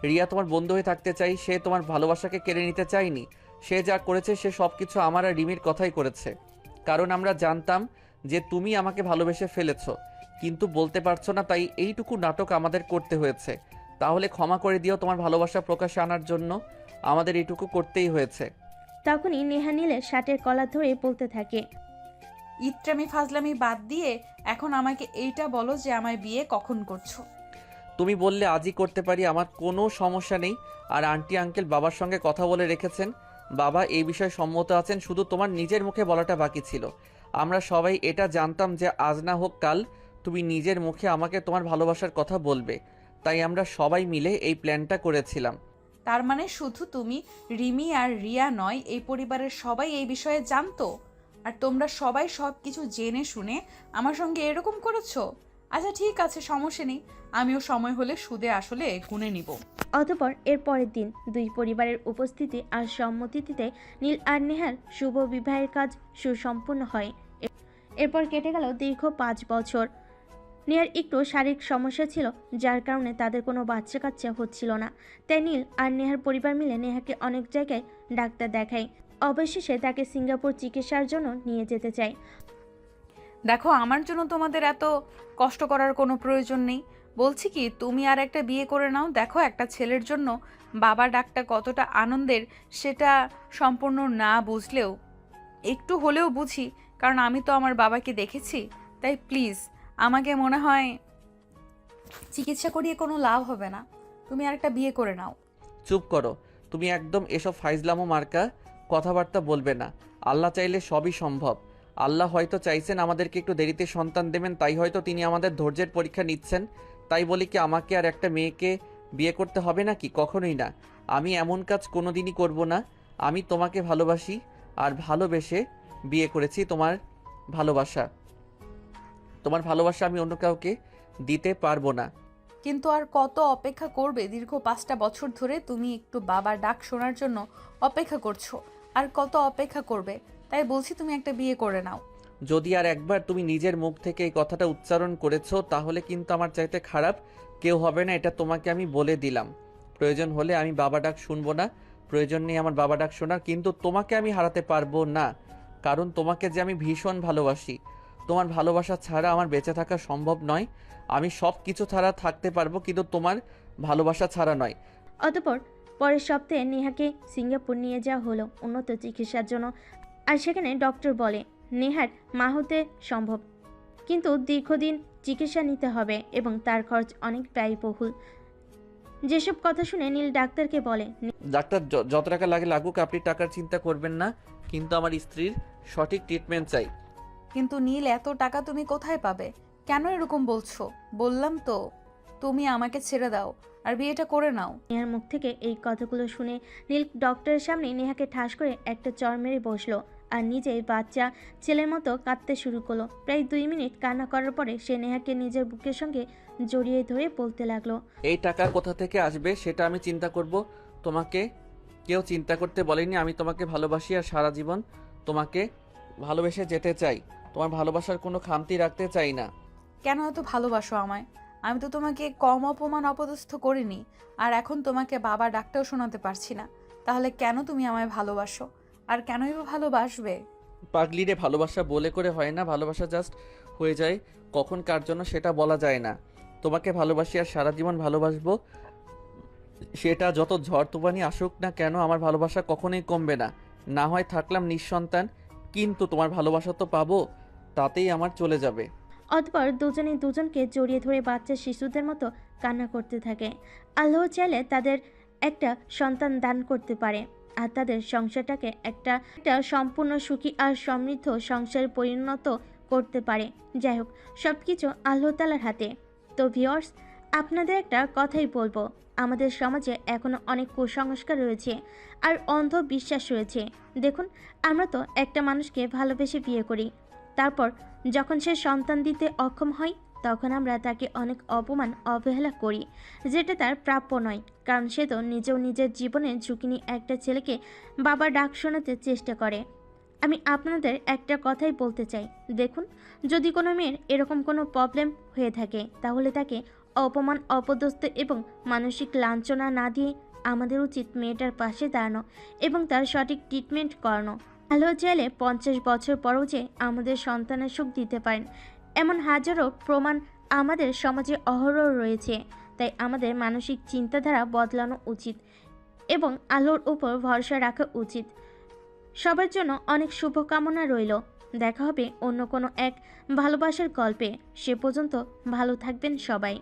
রিয়া তোমার বন্ধু হয়ে থাকতে চাই, সে তোমার ভালোবাসাকে কেড়ে নিতে চায়নি। সে যা করেছে সে সব কিছু আমার আর রিমির কথাই করেছে, কারণ আমরা জানতাম যে তুমি আমাকে ভালোবেসে ফেলেছো, কিন্তু বলতে পারছো না, তাই এইটুকু নাটক আমাদের করতে হয়েছে। তাহলে ক্ষমা করে দিও, তোমার ভালোবাসা প্রকাশে আনার জন্য আমাদের এইটুকু করতেই হয়েছে। তখনই নেহা নীলের শার্টের কলার ধরে বলতে থাকে, ইত্রামি ফাজলামি বাদ দিয়ে এখন আমাকে এইটা বলো যে আমায় বিয়ে কখন করছো? তুমি বললে আজই করতে পারি, আমার কোনো সমস্যা নেই। আর আন্টি আঙ্কেল বাবার সঙ্গে কথা বলে রেখেছেন, বাবা এই বিষয়ে সম্মত আছেন, শুধু তোমার নিজের মুখে বলাটা বাকি ছিল। আমরা সবাই এটা জানতাম যে আজ না হোক কাল তুমি নিজের মুখে আমাকে তোমার ভালোবাসার কথা বলবে, তাই আমরা সবাই মিলে এই প্ল্যানটা করেছিলাম। তার মানে শুধু তুমি, রিমি আর রিয়া নয়, এই পরিবারের সবাই এই বিষয়ে জানতো, আর তোমরা সবাই সব কিছু জেনে শুনে আমার সঙ্গে এরকম করেছো? আচ্ছা ঠিক আছে, সমস্যা নেই, আমিও সময় হলে সুদে আসলে গুনে নিব। অতঃপর এর পরের দিন দুই পরিবারের উপস্থিতি আর সম্মতিতে নীল আর নেহার শুভ বিবাহের কাজ সুসম্পন্ন হয়। এরপর কেটে গেল দীর্ঘ 5 বছর। নীলের একটু শারীরিক সমস্যা ছিল, যার কারণে তাদের কোনো বাচ্চা কাচ্চা হচ্ছিল না। তাই নীল আর নেহার পরিবার মিলে নেহাকে অনেক জায়গায় ডাক্তার দেখায়। অবশেষে তাকে সিঙ্গাপুর চিকিৎসার জন্য নিয়ে যেতে চায়। দেখো, আমার জন্য তোমাদের এত কষ্ট করার কোনো প্রয়োজন নেই। বলছি কি, তুমি আর একটা বিয়ে করে নাও। দেখো, একটা ছেলের জন্য বাবা ডাকটা কতটা আনন্দের সেটা সম্পূর্ণ না বুঝলেও একটু হলেও বুঝি, কারণ আমি তো আমার বাবাকে দেখেছি। তাই প্লিজ, আমাকে মনে হয় চিকিৎসা করিয়ে কোনো লাভ হবে না, তুমি আর একটা বিয়ে করে নাও। চুপ করো, তুমি একদম এসব ফাইজলামো মার্কা কথাবার্তা বলবে না। আল্লাহ চাইলে সবই সম্ভব। আল্লাহ হয়তো চাইছেন আমাদেরকে একটু দেরিতে সন্তান দেবেন, তাই হয়তো তিনি আমাদের ধৈর্যের পরীক্ষা নিচ্ছেন। তাই বলি কি আমাকে আর একটা মেয়েকে বিয়ে করতে হবে নাকি? কখনোই না, আমি এমন কাজ কোনোদিনই করব না। আমি তোমাকে ভালোবাসি আর ভালোবেসে বিয়ে করেছি। তোমার ভালোবাসা আমি অন্য কাউকে দিতে পারবো না। কিন্তু আর কত অপেক্ষা করবে? দীর্ঘ 5টা বছর ধরে তুমি একটু বাবার ডাক শোনার জন্য অপেক্ষা করছো, আর কত অপেক্ষা করবে? তাই বলছি তুমি একটা বিয়ে করে নাও। যদি আর একবার তুমি নিজের মুখ থেকে এই কথাটা উচ্চারণ করেছো, তাহলে কিন্তু আমার চাইতে খারাপ কেউ হবে না, এটা তোমাকে আমি বলে দিলাম। প্রয়োজন হলে আমি বাবা ডাক শুনবো না, প্রয়োজন নেই আমার বাবা ডাক শোনার, কিন্তু তোমাকে আমি হারাতে পারবো না, কারণ তোমাকে যে আমি ভীষণ ভালোবাসি। তোমার ভালোবাসা ছাড়া আমার বেঁচে থাকা সম্ভব নয়। আমি সব কিছু ছাড়া থাকতে পারবো, কিন্তু তোমার ভালোবাসা ছাড়া নয়। অতঃপর পরের সপ্তাহে নেহাকে সিঙ্গাপুর নিয়ে যাওয়া হলো উন্নত চিকিৎসার জন্য। আর সেখানে ডক্টর বলে নেহার মা হতে সম্ভব, কিন্তু দীর্ঘদিন চিকিৎসা নিতে হবে এবং তার খরচ অনেক ব্যয়বহুল। যেসব কথা শুনে নীল ডাক্তারকে বলে, ডাক্তার যত টাকা লাগে লাগুক, আপনি টাকার চিন্তা করবেন না, কিন্তু আমার স্ত্রীর সঠিক ট্রিটমেন্ট চাই। কিন্তু নীল, এত টাকা তুমি কোথায় পাবে? কেন এরকম বলছো? বললাম তো তুমি আমাকে ছেড়ে দাও আর বিয়েটা করে নাও। নেহার মুখ থেকে এই কথাগুলো শুনে নীল ডক্টরের সামনে নেহাকে ঠাস করে একটা চড় মেরে বসলো আর নিজেই বাচ্চা ছেলের মতো কাঁদতে শুরু করলো। প্রায় 2 মিনিট কান্না করার পরে সে নেহাকে নিজের বুকের সঙ্গে জড়িয়ে ধরে বলতে লাগলো, এই টাকা কোথা থেকে আসবে সেটা আমি চিন্তা করব, তোমাকে কেউ চিন্তা করতে বলেনি। আমি তোমাকে ভালোবাসি আর সারা জীবন তোমাকে ভালোবেসে যেতে চাই। তোমার ভালোবাসার কোনো খামতি রাখতে চাই না। কেন এত ভালোবাসো আমায়? আমি তো তোমাকে কম অপমান অপদস্থ করিনি, আর এখন তোমাকে বাবা ডাকতেও শোনাতে পারছি না। তাহলে কেন তুমি আমায় ভালোবাসো, আর কেনই বা ভালোবাসবে? পাগলিরে, ভালোবাসা বলে করে হয় না, ভালোবাসা জাস্ট হয়ে যায়। কখন কার জন্য সেটা বলা যায় না। তোমাকে ভালোবাসি আর সারা জীবন ভালোবাসবো, সেটা যত ঝড় তুফানি আসুক না কেন, আমার ভালোবাসা কখনোই কমবে না। না হয় থাকলাম নিঃসন্তান, কিন্তু তোমার ভালোবাসা তো পাবো, তাতেই আমার চলে যাবে। অতঃপর দুজনে দুজনকে জড়িয়ে ধরে বাচ্চা শিশুদের মতো কান্না করতে থাকে। আল্লাহ চাইলে তাদের একটা সন্তান দান করতে পারে আর তাদের সংসারটাকে একটা সম্পূর্ণ সুখী আর সমৃদ্ধ সংসারে পরিণত করতে পারে। যাই হোক, সব কিছু আল্লাহ তাআলার হাতে। তো ভিউয়ার্স, আপনাদের একটা কথাই বলবো, আমাদের সমাজে এখনো অনেক কুসংস্কার রয়েছে আর অন্ধবিশ্বাস রয়েছে। দেখুন, আমরা তো একটা মানুষকে ভালোবেসে বিয়ে করি, তারপর যখন সে সন্তান দিতে অক্ষম হয় তখন আমরা তাকে অনেক অপমান অবহেলা করি, যেটা তার প্রাপ্য নয়। কারণ সে তো নিজেও নিজের জীবনের ঝুঁকি নিয়ে একটা ছেলেকে বাবা ডাক শোনাতে চেষ্টা করে। আমি আপনাদের একটা কথাই বলতে চাই, দেখুন, যদি কোনো মেয়ের এরকম কোনো প্রবলেম হয়ে থাকে তাহলে তাকে অপমান, অপদস্থ এবং মানসিক লাঞ্ছনা না দিয়ে আমাদের উচিত মেয়েটার পাশে দাঁড়ানো এবং তার সঠিক ট্রিটমেন্ট করানো। আল্লাহ চাইলে 50 বছর পরেও যে আমাদের সন্তানের সুখ দিতে পারেন, এমন হাজারো প্রমাণ আমাদের সমাজে অহরহ রয়েছে। তাই আমাদের মানসিক চিন্তাধারা বদলানো উচিত এবং আল্লাহর উপর ভরসা রাখা উচিত। সবার জন্য অনেক শুভকামনা রইল। দেখা হবে অন্য কোনো এক ভালোবাসার গল্পে। সে পর্যন্ত ভালো থাকবেন সবাই।